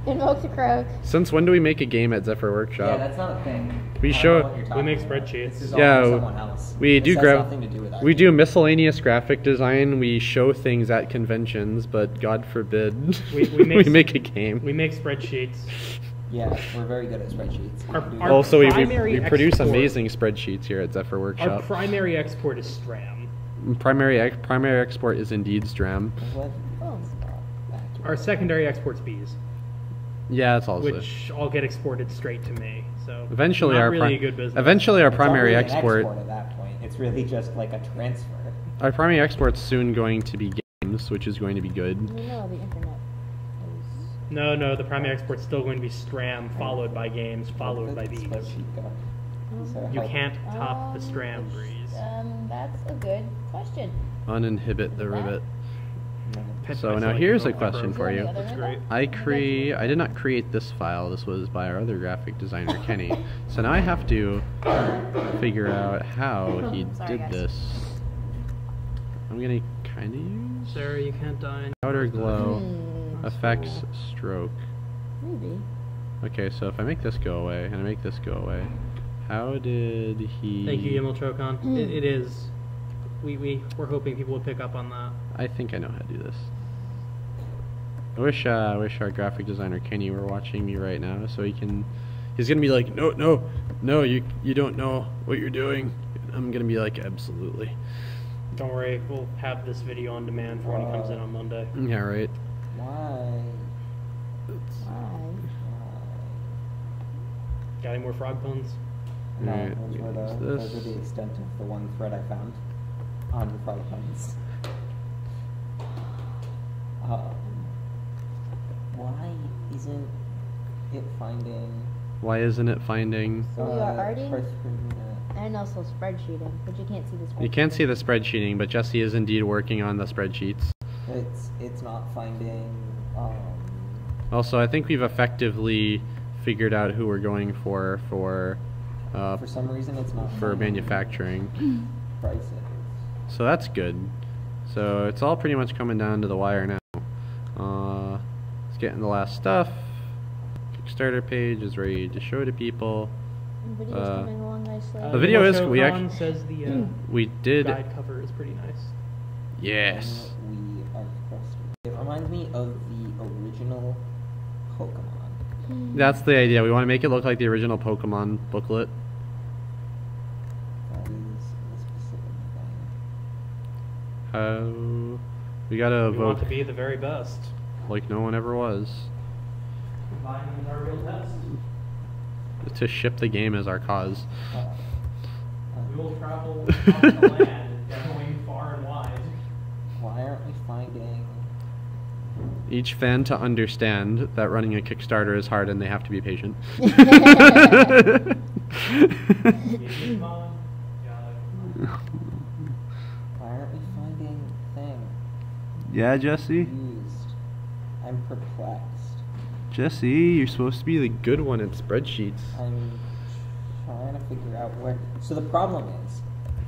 Invoke the croak. Since when do we make a game at Zephyr Yeah, Workshop? that's not a thing. We I don't show- know what you're talking make about. spreadsheets. This is all Yeah, for someone else. we This do has grab. nothing to do with our We do game. miscellaneous graphic design. We show things at conventions, but God forbid We we make- make a game. We make spreadsheets. Yeah, we're very good at spreadsheets. Our- We do our- that. Also, we primary produce export- amazing spreadsheets here at Zephyr Our Workshop. primary export is Stram. Primary export is indeed Stram. What? Oh. Our secondary export's Bees, Yeah, it's also. which all get exported straight to me. So Eventually, not our really a good business. eventually our It's not primary really an export. at that point. It's really just like a transfer. Our primary export's soon going to be games, which is going to be good. You know the internet is... No, the primary export's still going to be Stram, followed by games, followed by Where did Bees. the spreadsheet go? Is there You help? can't top the Stram, Breeze. That's a good question. Uninhibit the ribbit. Pet So price now like here's a Emerald question Emperor. for you. That's great. I did not create this file. This was by our other graphic designer, Kenny. So now I have to figure out how he Sorry, did guys. this. I'm gonna kind of use Sarah, you can't die. outer glow, That's effects, cool. stroke. Maybe. Okay, so if I make this go away and I make this go away, how did he? Thank you, Yimmeltrokon. It is. We're hoping people would pick up on that. I think I know how to do this. I wish our graphic designer Kenny were watching me right now, so he's gonna be like, no, you don't know what you're doing. I'm gonna be like, absolutely. Don't worry, we'll have this video on demand for when he comes in on Monday. Yeah, right. Why? Why? Got any more frog puns? No, Alright, those use were this. the extent of the one thread I found on the frog puns. Why isn't it finding? Why isn't it finding? So we are already, first screen, and also spreadsheeting, but you can't see the spreadsheet. You can't see the spreadsheeting, but Jesse is indeed working on the spreadsheets. it's not finding. Also, I think we've effectively figured out who we're going for For some reason, it's not for finding manufacturing. prices. So that's good. So it's all pretty much coming down to the wire now. Let's get in the last stuff. Kickstarter page is ready to show to people. The video's coming along nicely. The video is- we Yimmeltrokon act- says the We did. guide cover is pretty nice. Yes. We are frustrated. It reminds me of the original Pokemon. That's the idea. We want to make it look like the original Pokemon booklet. That is the specific thing. We gotta We want vote to be the very best. like no one ever was. Combining our real test. To ship the game as our cause. We will travel across the land, going far and wide. Why aren't we finding? Each fan to understand that running a Kickstarter is hard and they have to be patient. Why aren't we finding thing Yeah, Jesse? used? I'm perplexed. Jesse, you're supposed to be the good one at spreadsheets. I'm trying to figure out where. So the problem is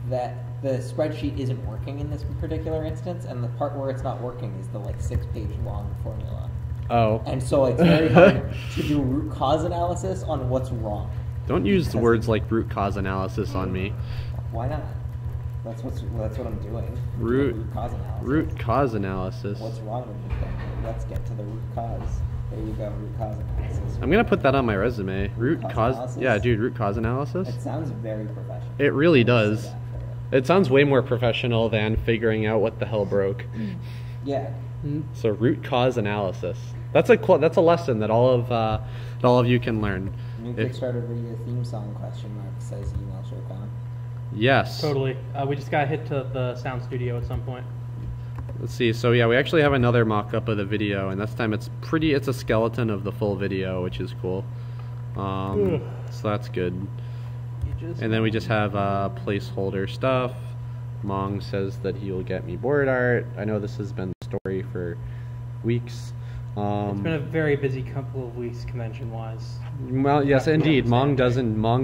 that the spreadsheet isn't working in this particular instance, and the part where it's not working is the 6-page long formula. Oh. And so it's very hard to do root cause analysis on what's wrong. Don't use the words like root cause analysis on me. Why not? That's what I'm doing. Root cause analysis. Root cause analysis. What's wrong with the thing? Let's get to the root cause. There you go, root cause analysis. I'm gonna put that on my resume. Root Cause cause. analysis? Yeah, dude, root cause analysis. It sounds very professional. It really I'm gonna does. say that for you. It sounds way more professional than figuring out what the hell broke. Yeah. So root cause analysis. That's a lesson that all of you can learn. New If- Kickstarter video theme song question mark says email Showcon. Yes. Totally. We just got hit to the sound studio at some point. Let's see. So yeah, we actually have another mock-up of the video, and this time it's a skeleton of the full video, which is cool. So that's good. And then we just have placeholder stuff. Mong says that he will get me board art. I know this has been the story for weeks. It's been a very busy couple of weeks convention-wise. Well, yes, Yeah, indeed. yeah, Mong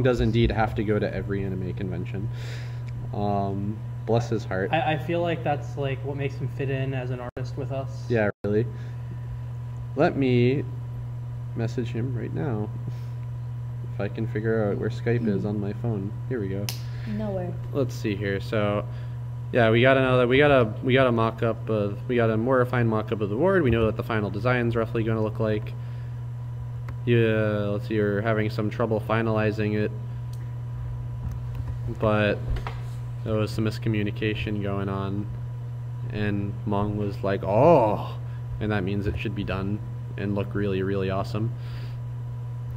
does indeed have to go to every anime convention. Bless his heart. I feel like that's what makes him fit in as an artist with us. Yeah, really. Let me message him right now. If I can figure out where Skype is on my phone. Here we go. Nowhere. Let's see here. So, yeah, we got a mock-up of, we got a more refined mock-up of the board. We know what the final design's roughly going to look like. Yeah, let's see, you're having some trouble finalizing it, but there was some miscommunication going on, and Mong was like, oh, and that means it should be done and look really, really awesome.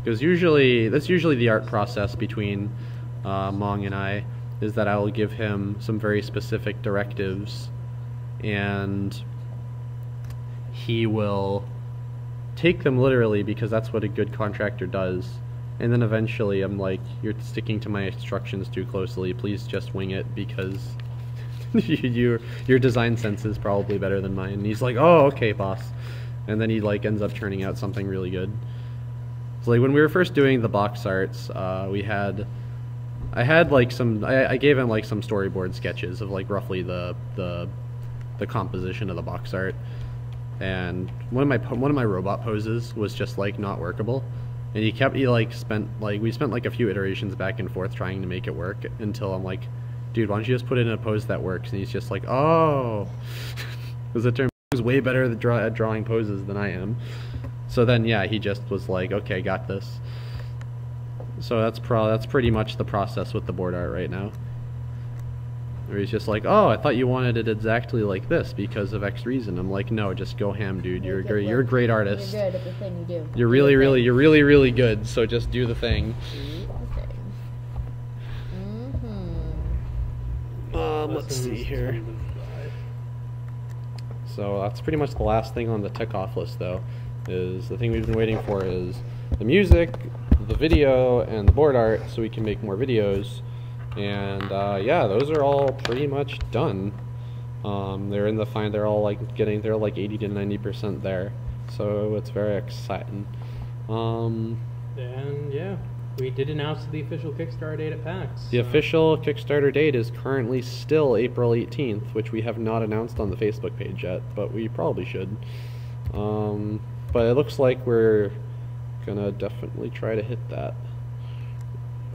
Because that's usually the art process between Mong and I, is that I will give him some very specific directives, and he will take them literally, because that's what a good contractor does, And then eventually I'm like, you're sticking to my instructions too closely. Please just wing it because your design sense is probably better than mine. And he's like, oh, okay, boss. And then he like ends up turning out something really good. So like when we were first doing the box arts, I gave him like some storyboard sketches of like roughly the composition of the box art. And one of my robot poses was just like not workable. And we spent like a few iterations back and forth trying to make it work until I'm like, dude, why don't you just put it in a pose that works? And he's just like, oh, because it turns out he's way better at drawing poses than I am. So then, yeah, he just was like, okay, got this. So that's pretty much the process with the board art right now. Where he's just like, oh, I thought you wanted it exactly like this because of X reason. I'm like, no, just go ham, dude. You're a great artist. You're good at the thing you do. You're really good. So just do the thing. Let's see here. So that's pretty much the last thing on the tech off list, though. Is the thing we've been waiting for is the music, the video, and the board art, so we can make more videos. And yeah, those are all pretty much done. They're in the they're all like they're like 80 to 90% there, so it's very exciting. And yeah, we did announce the official Kickstarter date at PAX. The official Kickstarter date is currently still April 18th, which we have not announced on the Facebook page yet, but we probably should. But it looks like we're gonna definitely try to hit that,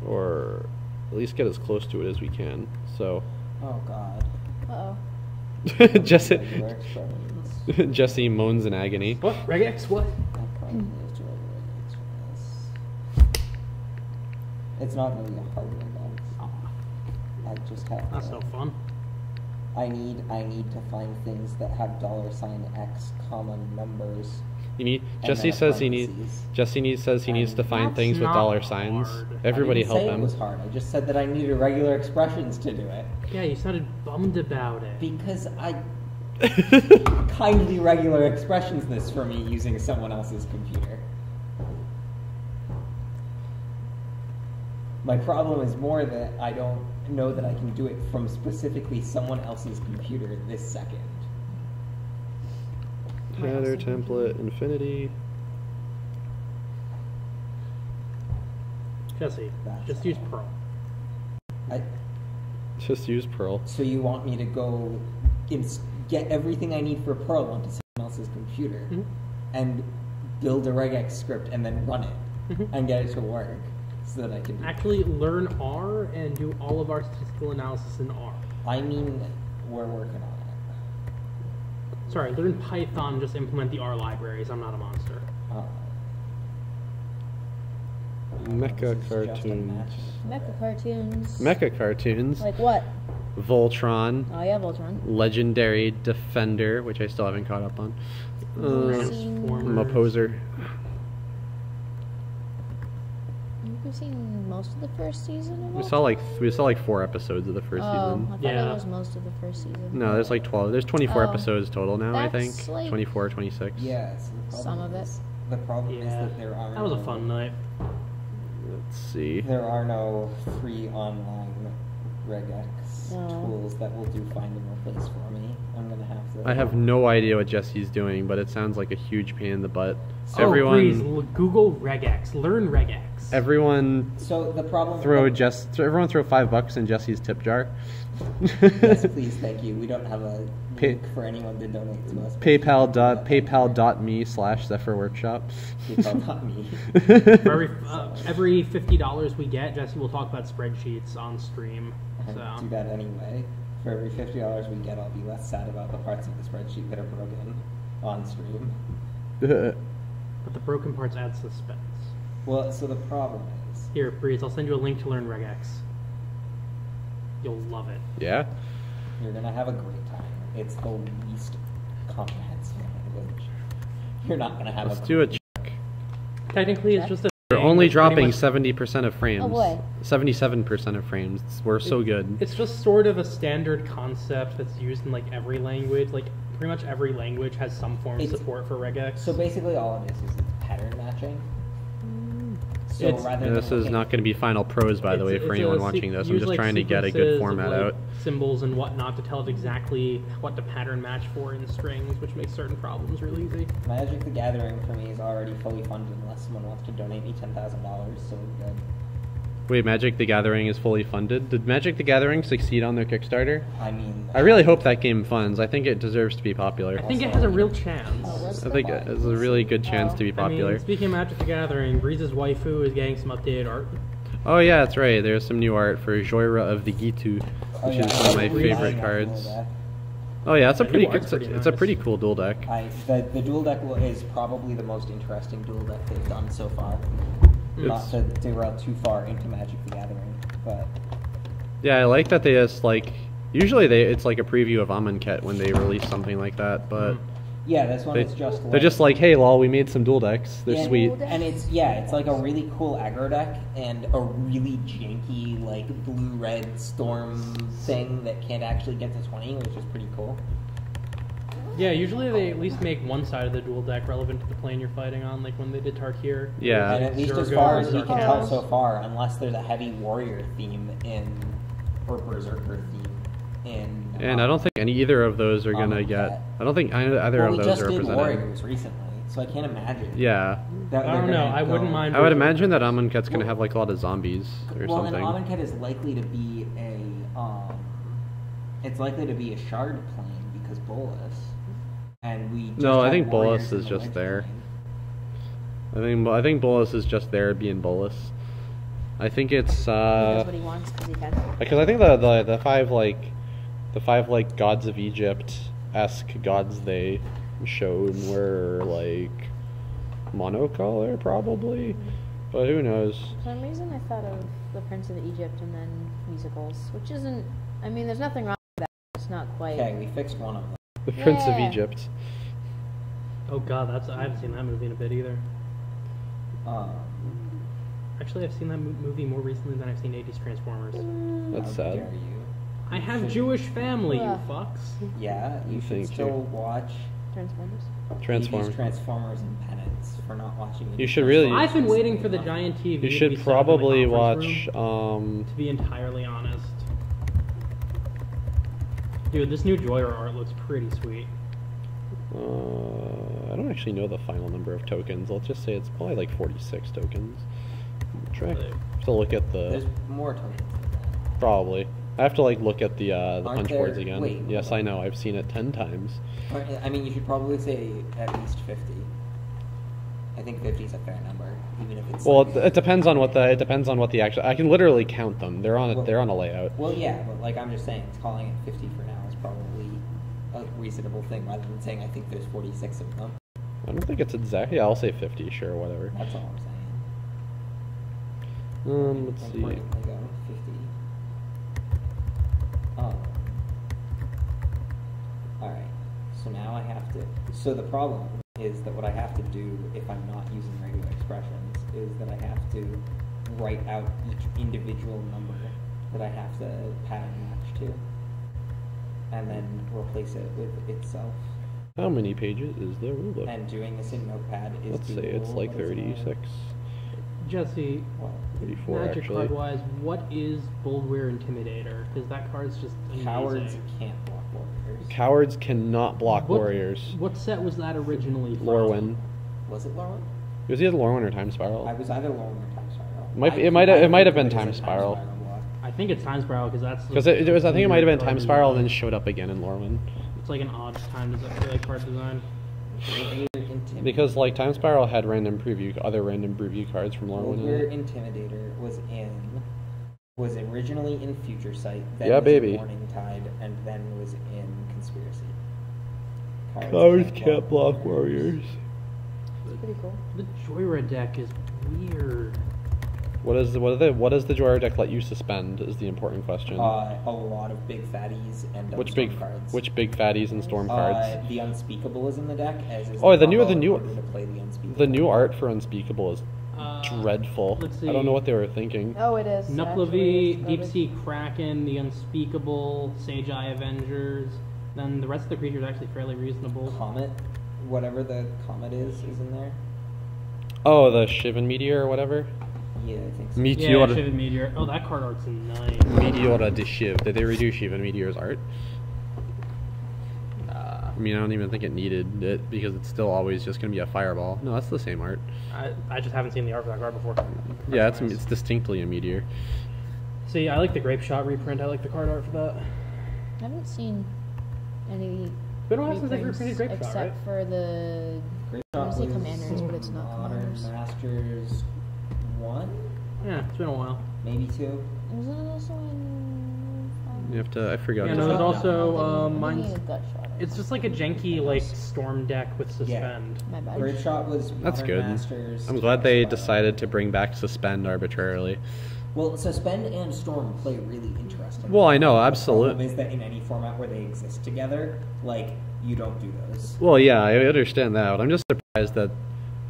or at least get as close to it as we can. So. Oh God. Uh-oh. Jesse moans in agony. What? Regex? What? It's not really a hard regex. I just have. That's no fun. I need to find things that have $X common numbers. Jesse says he needs to find things with dollar signs. Everybody help him. I didn't say it was hard. I just said that I needed regular expressions to do it. Yeah, you sounded bummed about it. Because I kindly regular expressions this for me using someone else's computer. My problem is more that I don't know that I can do it from specifically someone else's computer this second. Header template infinity. Jesse, just use Perl. Just use Perl. So you want me to go get everything I need for Perl onto someone else's computer and build a regex script and then run it and get it to work so that I can actually learn R and do all of our statistical analysis in R. I mean, we're working on it. Sorry, learn Python, just implement the R libraries. I'm not a monster. Mecha cartoons. Mecha cartoons. Mecha cartoons. Like what? Voltron. Oh yeah, Voltron. Legendary Defender, which I still haven't caught up on. Moposer. You've seen most of the first season of We saw like 4 episodes of the first season. I thought it was most of the first season. No, there's like 12. There's 24 episodes total now, I think. That's like 24, 26. Yeah, so some of it. The problem is that there are That was a fun night. Let's see. There are no free online regex tools that will do find and replace for me. I'm gonna have to. I have no idea what Jesse's doing, but it sounds like a huge pain in the butt. Please Google regex. Learn regex. Everyone. So the problem. Everyone throw $5 in Jesse's tip jar. Yes, please, thank you. We don't have a link for anyone to donate to us. PayPal.me/ZephyrWorkshop. PayPal.me. For every $50 we get, Jesse will talk about spreadsheets on stream. I do that anyway. For every $50 we get, I'll be less sad about the parts of the spreadsheet that are broken on stream. But the broken parts add suspense. Well, so the problem is... Here, Breeze, I'll send you a link to learn regex. You'll love it. Yeah? You're going to have a great time. It's the least comprehensive language. You're not going to have Let's do a check. Technically, it's just a... We're only dropping 70% of frames. Oh boy. 77% of frames. We're so good. It's just sort of a standard concept that's used in like every language. Like pretty much every language has some form of support for regex. So basically all it is it's pattern matching. So It's- rather And than this is looking- not going to be final prose, by the way, for anyone watching this. I'm just trying to get a good format out. Symbols and whatnot to tell it exactly what to pattern match for in strings, which makes certain problems really easy. Magic the Gathering for me is already fully funded unless someone wants to donate me $10,000, so we're good. Wait, Magic the Gathering is fully funded? Did Magic the Gathering succeed on their Kickstarter? I mean... I really hope that game funds. I think it deserves to be popular. I think it has a real chance. I think it has a really good chance to be popular. I mean, speaking of Magic the Gathering, Breeze's waifu is getting some updated art. Oh yeah, that's right. There's some new art for Joyra of the Gitu, which is one of my favorite cards. Oh yeah, it's a pretty good, it's a pretty cool duel deck. The duel deck is probably the most interesting duel deck they've done so far. Not to derail too far into Magic the Gathering, but... Yeah, I like that they just like... Usually it's like a preview of Amonkhet when they release something like that, but... Yeah, this one is just like... They're just like, hey lol, we made some duel decks. They're sweet. And it's like a really cool aggro deck and a really janky like blue-red storm thing that can't actually get to 20, which is pretty cool. Yeah, usually they at least make one side of the duel deck relevant to the plane you're fighting on, like when they did Tarkir. Yeah. And at least as far as we can tell so far, unless there's a heavy warrior theme or berserker theme in... And I don't think either of those are gonna get... I don't think either of those are represented. We just did warriors recently, so I can't imagine. Yeah. I don't know, I wouldn't mind... I would imagine that Amonkhet's gonna have like a lot of zombies or something. Well, and Amonkhet is likely to be it's likely to be a shard plane because Bolus. And we just No, I had think warriors Bolus in is the just Lich there. plane. I think Bolus is just there being Bolus. I think it's He does what he wants because he can. because I think the five like gods of Egypt-esque gods they showed were like monocolor probably, but who knows? For some reason, I thought of the Prince of Egypt and then musicals, which isn't. I mean, there's nothing wrong with that. It's not quite. Okay, we fixed one of them. The Prince of Yeah. Egypt. Oh god, I haven't seen that movie in a bit either. Actually, I've seen that movie more recently than I've seen 80s Transformers. That's How sad. dare you? I have Jewish family, you Yeah. fucks. Yeah, you should Thank still you. watch Transformers. 80s Transformers in penance for not watching it. You should really- I've been waiting for the giant TV. You to be should set up in the probably conference watch. room, to be entirely honest. Dude, this new Joyer art looks pretty sweet. I don't actually know the final number of tokens. Let's just say it's probably like 46 tokens. Try to look at There's the more tokens than that. probably. I have to like look at the Aren't punch there- boards again. wait, Yes, hold I on. know. I've seen it 10 times. I mean, you should probably say at least 50. I think 50 is a fair number, even if it's. Well, like- it depends on what the actual. I can literally count them. They're on a layout. Well, yeah, but like I'm just saying, calling it 50 for now is probably a reasonable thing, rather than saying I think there's 46 of them. I don't think it's exactly. Yeah, I'll say 50. Sure, whatever. That's all I'm saying. Let's Like, see. where did I go? 50. Alright, so now I have to... So the problem is that what I have to do if I'm not using regular expressions is that I have to write out each individual number that I have to pattern match to. And then replace it with itself. How many pages is the rulebook? And doing this in Notepad is Let's say doable, it's like but it's 36. Jesse, Well, 34 magic actually. card wise, what is Boldware Intimidator? Because that card's just amazing. cowards can't block warriors. Cowards cannot block warriors. What set was that originally from? Lorwyn. Was it Lauren? Was he at Lorwyn or Time Spiral? I was either Lauren or Time Spiral. It might have been think Time it was a Spiral. block. I think it's Time Spiral because that's... Because it was, I think it might have been card Time Spiral, design. then showed up again in Lorwyn. It's like an odd time like card design. Because like Time Spiral had other random preview cards from Lorwyn. in Boldware it. Intimidator was originally in Future Sight, then Yeah, was baby. in Morning Tide, and then was in Conspiracy. Cowards can't block warriors. It's pretty cool. The Joyra deck is weird. What does the Joyer deck let you suspend is the important question. A lot of big fatties and which storm big cards. which big fatties and storm cards? The Unspeakable is in the deck, as is Oh, the combo in new order to play the Unspeakable. the new art for Unspeakable is dreadful. let's I don't know see. what they were thinking. Oh, it is. actually, Nuplavi, it's Deep garbage. Sea Kraken, the Unspeakable, Sage Eye Avengers. Then the rest of the creatures are actually fairly reasonable. Comet, whatever the comet is in there. Oh, the Shivan Meteor or whatever. Yeah, I think so. Yeah, Meteor. Shivan Meteor. Oh, that card art's nice. Meteora de Shiv. Did they redo Shivan Meteor's art? I mean, I don't even think it needed it because it's still always just going to be a fireball. No, that's the same art. I just haven't seen the art for that card before. Yeah, That's it's nice. distinctly a meteor. See, I like the Grape Shot reprint. I like the card art for that. I haven't seen any Been a while since they reprints reprinted Grape Shot, except right? for the Great I wanna Shot say was Commanders, but it's not Modern Commanders. Masters 1, Yeah, it's been a while. maybe 2. Wasn't it also in You have to, I forgot. Yeah, to no, check. there's also I'm thinking mine's. of Gut Shot. It's just like a janky like storm deck with suspend. My bad. Great Shot was That's Modern good. Masters. I'm glad they Spiral. decided to bring back Suspend arbitrarily. Well, Suspend and Storm play really interesting. Well, I know, The problem absolutely. is that in any format where they exist together, like, you don't do those. Well, yeah, I understand that, but I'm just surprised that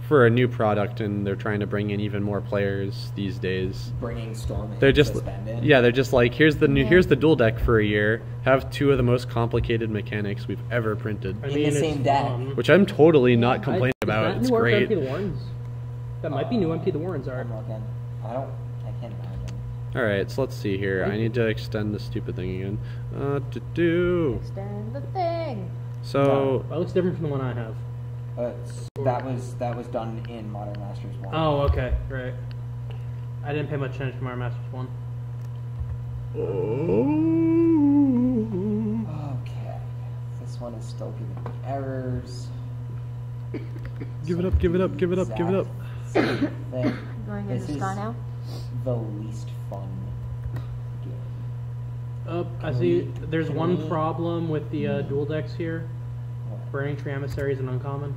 for a new product and they're trying to bring in even more players these days. Bringing Storm and They're just, Suspend in. yeah, they're just like, here's the new, Yeah. here's the dual deck for a year. Have two of the most complicated mechanics we've ever printed, I In mean, the it's same deck. fun. which I'm totally not I- complaining is about. that It's new art for great. Empty the Warrens? That might be new Empty the Warrens art. I'm looking. I can't imagine. All right, so let's see here. I need to extend the stupid thing again. Extend the thing. So That looks different from the one I have. That was done in Modern Masters 1. Oh, okay, right. I didn't pay much attention to my Masters 1. Okay. This one is still giving me errors. give it up, give it up, give it up, give it up. Same thing. Going This into is Star now. the least fun game. I Can see. we- There's can one we- problem with the dual decks here. What? Burning Tree Emissary is an uncommon.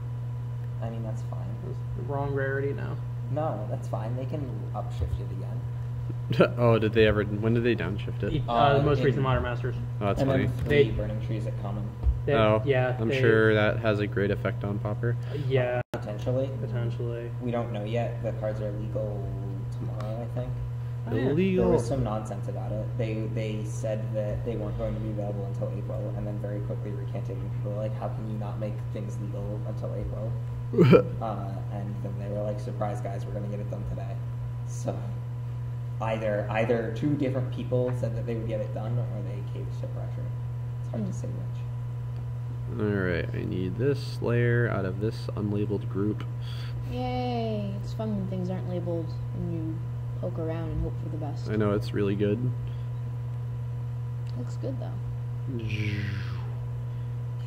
I mean, that's fine. It's the wrong rarity now. No, that's fine. They can upshift it again. Oh, did they ever? When did they downshift it? The most in- recent Modern Masters. Oh, that's and funny. then 3 They- burning trees at common. They- Oh, yeah. I'm they- sure that has a great effect on Popper. Yeah, Potentially. potentially. We don't know yet. The cards are legal tomorrow, I think. Oh, yeah. There Illegal. was some nonsense about it. They said that they weren't going to be available until April, and then very quickly recanted. And people were like, "How can you not make things legal until April?" And then they were like, "Surprise, guys, we're going to get it done today." So either two different people said that they would get it done, or they caved to pressure. It's hard to say which. Alright, I need this layer out of this unlabeled group. Yay! It's fun when things aren't labeled and you poke around and hope for the best. I know it's really good. Looks good though.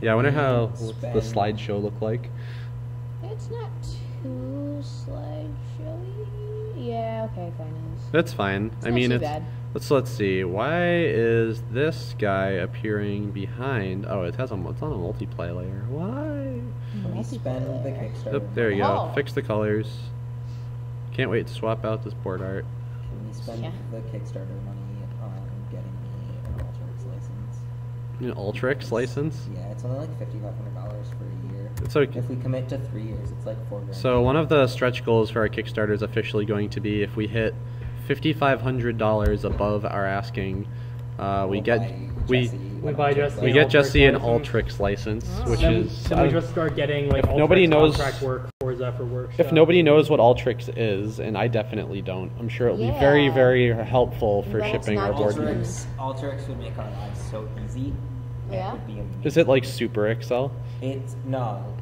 Yeah, I wonder how Spend- what's the slideshow look like. It's not too slideshowy. Yeah, okay, fine. It is. That's fine. It's I not mean, too it's bad. let's see. Why is this guy appearing behind? Oh, it's on a multiply layer. Why? Can we spend the Multiplayer. Kickstarter? Oh, there you go. Oh. Fix the colors. Can't wait to swap out this board art. Can we spend Yeah. the Kickstarter money on getting me an Ultrix license? An Ultrix license. Yeah, it's only like $5,500 for a year. It's okay. If we commit to 3 years, it's like $4,000. So one of the stretch goals for our Kickstarter is officially going to be if we hit $5,500 above our asking, we We'll get buy we Jesse we an buy Ultrix Jesse we an get Ultrix Jesse an license. Ultrix license, Oh. which Then, is then we just start getting like if nobody Ultrix knows- contract work for workshop. if nobody knows what Ultrix is, and I definitely don't, I'm sure it'll be very Yeah. very helpful for But it's shipping our not board Ultrix. games. Ultrix would make our lives so easy. Yeah? It would be amazing. Is it like Super Excel? It's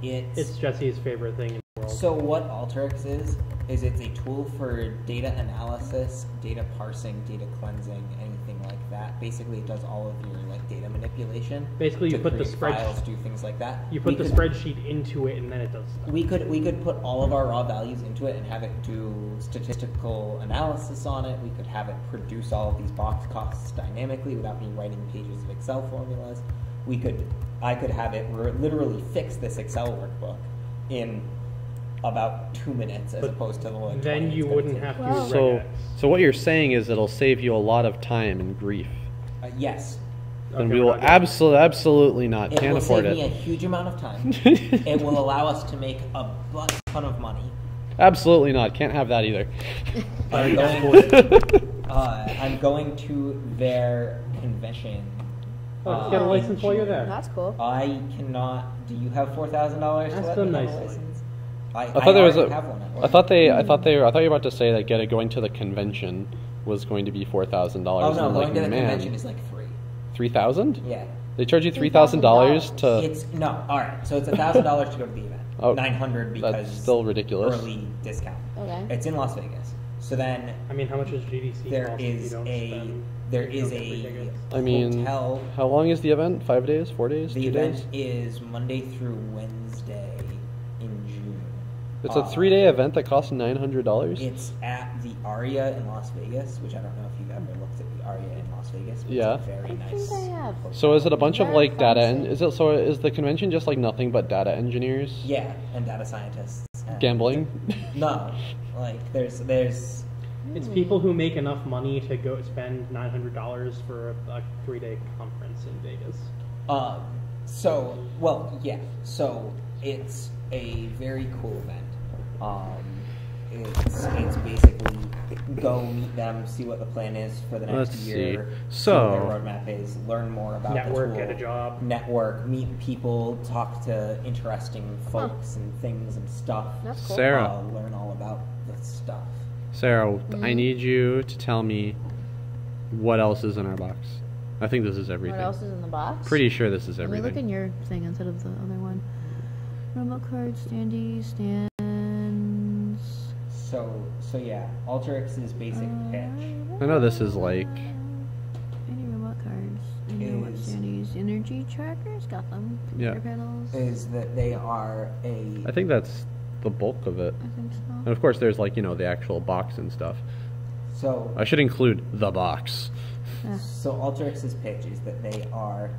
It's Jesse's favorite thing in the world. so what Ultrix is it's a tool for data analysis, data parsing, data cleansing, anything like that. Basically, it does all of your like data manipulation. Basically, you to put the create spread- files, do things like that. You put We the could- spreadsheet into it, and then it does stuff. We could put all of our raw values into it and have it do statistical analysis on it. We could have it produce all of these box costs dynamically without me writing pages of Excel formulas. I could have it literally fix this Excel workbook in about 2 minutes as But opposed to the like 20 Then it's you gonna wouldn't take. have to Wow. use So regex. so what you're saying is it'll save you a lot of time and grief. Yes. Then Okay, we we're will not doing absolutely not. It Can't will afford save me a it. huge amount of time. It will allow us to make a ton of money. Absolutely not. Can't have that either. I'm going to their convention. Oh, just get a in license while you're June. there. That's cool. I cannot. Do you have $4,000 to Ask let them me have a nicely. license? I thought there was already have one. I thought you were about to say that going to the convention was going to be $4,000. Oh no, I'm going like, to the man, convention is like free. 3,000? Yeah. They charge you $3,000 to. It's no. All right. So it's $1,000 to go to the event. Oh, $900 because that's still ridiculous. early discount. Okay. It's in Las Vegas. So then I mean, how much is GDC? there cost if you is don't a spend- there if you is don't get free a tickets? I mean, hotel. how long is the event? 5 days? 4 days? The 2 event days? is Monday through Wednesday in June. It's a 3-day event that costs $900. It's at the Aria in Las Vegas, which I don't know if you've ever looked at the Aria in Las Vegas. But Yeah. It's a very I nice. think I have. So is it a bunch of Very like data? fancy. Is the convention just like nothing but data engineers? Yeah, and data scientists. And Gambling? No, like there's It's people who make enough money to go spend $900 for a 3-day conference in Vegas. So it's a very cool event. It's basically go meet them, see what the plan is for the next Let's year, see. see what their So- roadmap is, learn more about Network, the tool, get a job. network, meet people, talk to interesting folks and things and stuff. That's cool. Sarah. Learn all about the stuff. Sarah, I need you to tell me what else is in our box. I think this is everything. What else is in the box? Pretty sure this is Let me look in everything. your thing instead of the other one. Remote cards, stands. So yeah, Alteryx's basic pitch. I know this is like. Any remote cards. Any remote Is- standees. Energy trackers. Got them. Yeah. Computer panels. Is that they are I think that's the bulk of it. I think And so. of course, there's like the actual box and stuff. so I should include the box. Yeah. So Alteryx's pitch is that they are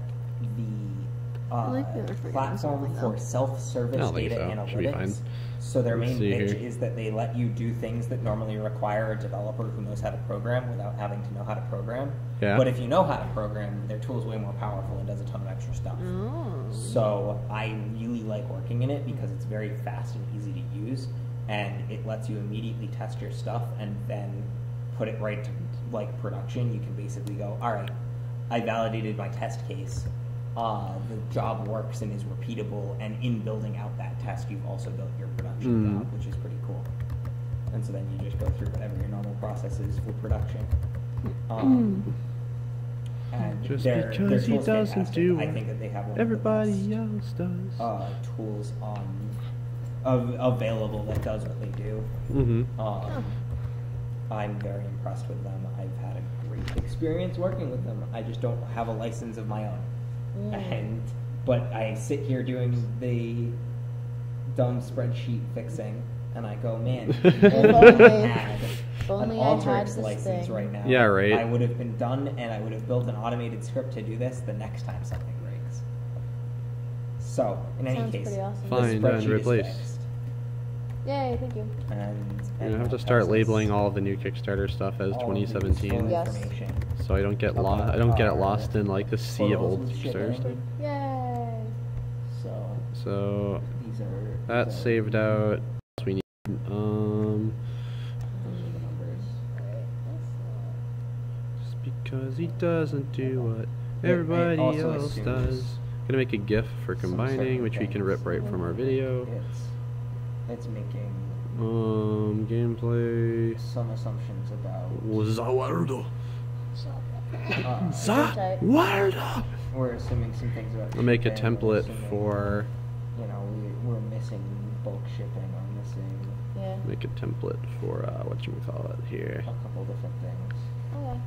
the like the other platform something, for though. self-service I don't think data so. Should be fine. analytics. So their Let's main see pitch here. is that they let you do things that normally require a developer who knows how to program without having to know how to program. Yeah. But if you know how to program, their tool is way more powerful and does a ton of extra stuff. Oh. So I really like working in it because it's very fast and easy to use, and it lets you immediately test your stuff and then put it right to like production. You can basically go, all right, I validated my test case. The job works and is repeatable, and in building out that test, you've also built your production job, which is pretty cool. And so then you just go through whatever your normal process is for production. And Just their because he tool's doesn't fantastic. do I what think that they have one everybody of the else does. best tools available that does what they do. I'm very impressed with them. I've had a great experience working with them. I just don't have a license of my own. But I sit here doing the dumb spreadsheet fixing, and I go, man, if only- only I had If an only I had Alteryx this license thing. right now. Yeah, right. I would have been done, and I would have built an automated script to do this the next time something breaks. So, in any Sounds case, pretty awesome. the Fine, and spreadsheet is replace. fixed. Yay, thank you. And I have to that start tells us labeling all of the new Kickstarter stuff as all of the 2017, useful Yes. information. so I don't get lost. I don't get lost in like the sea of old Photos and Kickstarter shit. stuff. Yay. So These are that's saved out. We need. Those are the numbers. Just because he doesn't do what It everybody also else assumes does. Gonna make a GIF for some combining, certain which we can things. rip right from our video. It's making Gameplay. some assumptions about. Zawardo. Uh, Zawardo. we're assuming some things about. I'll make a shipping, we're template assuming, for. we're missing bulk shipping. We're missing Yeah. Make a template for whatchamacallit here. a couple different things. Okay.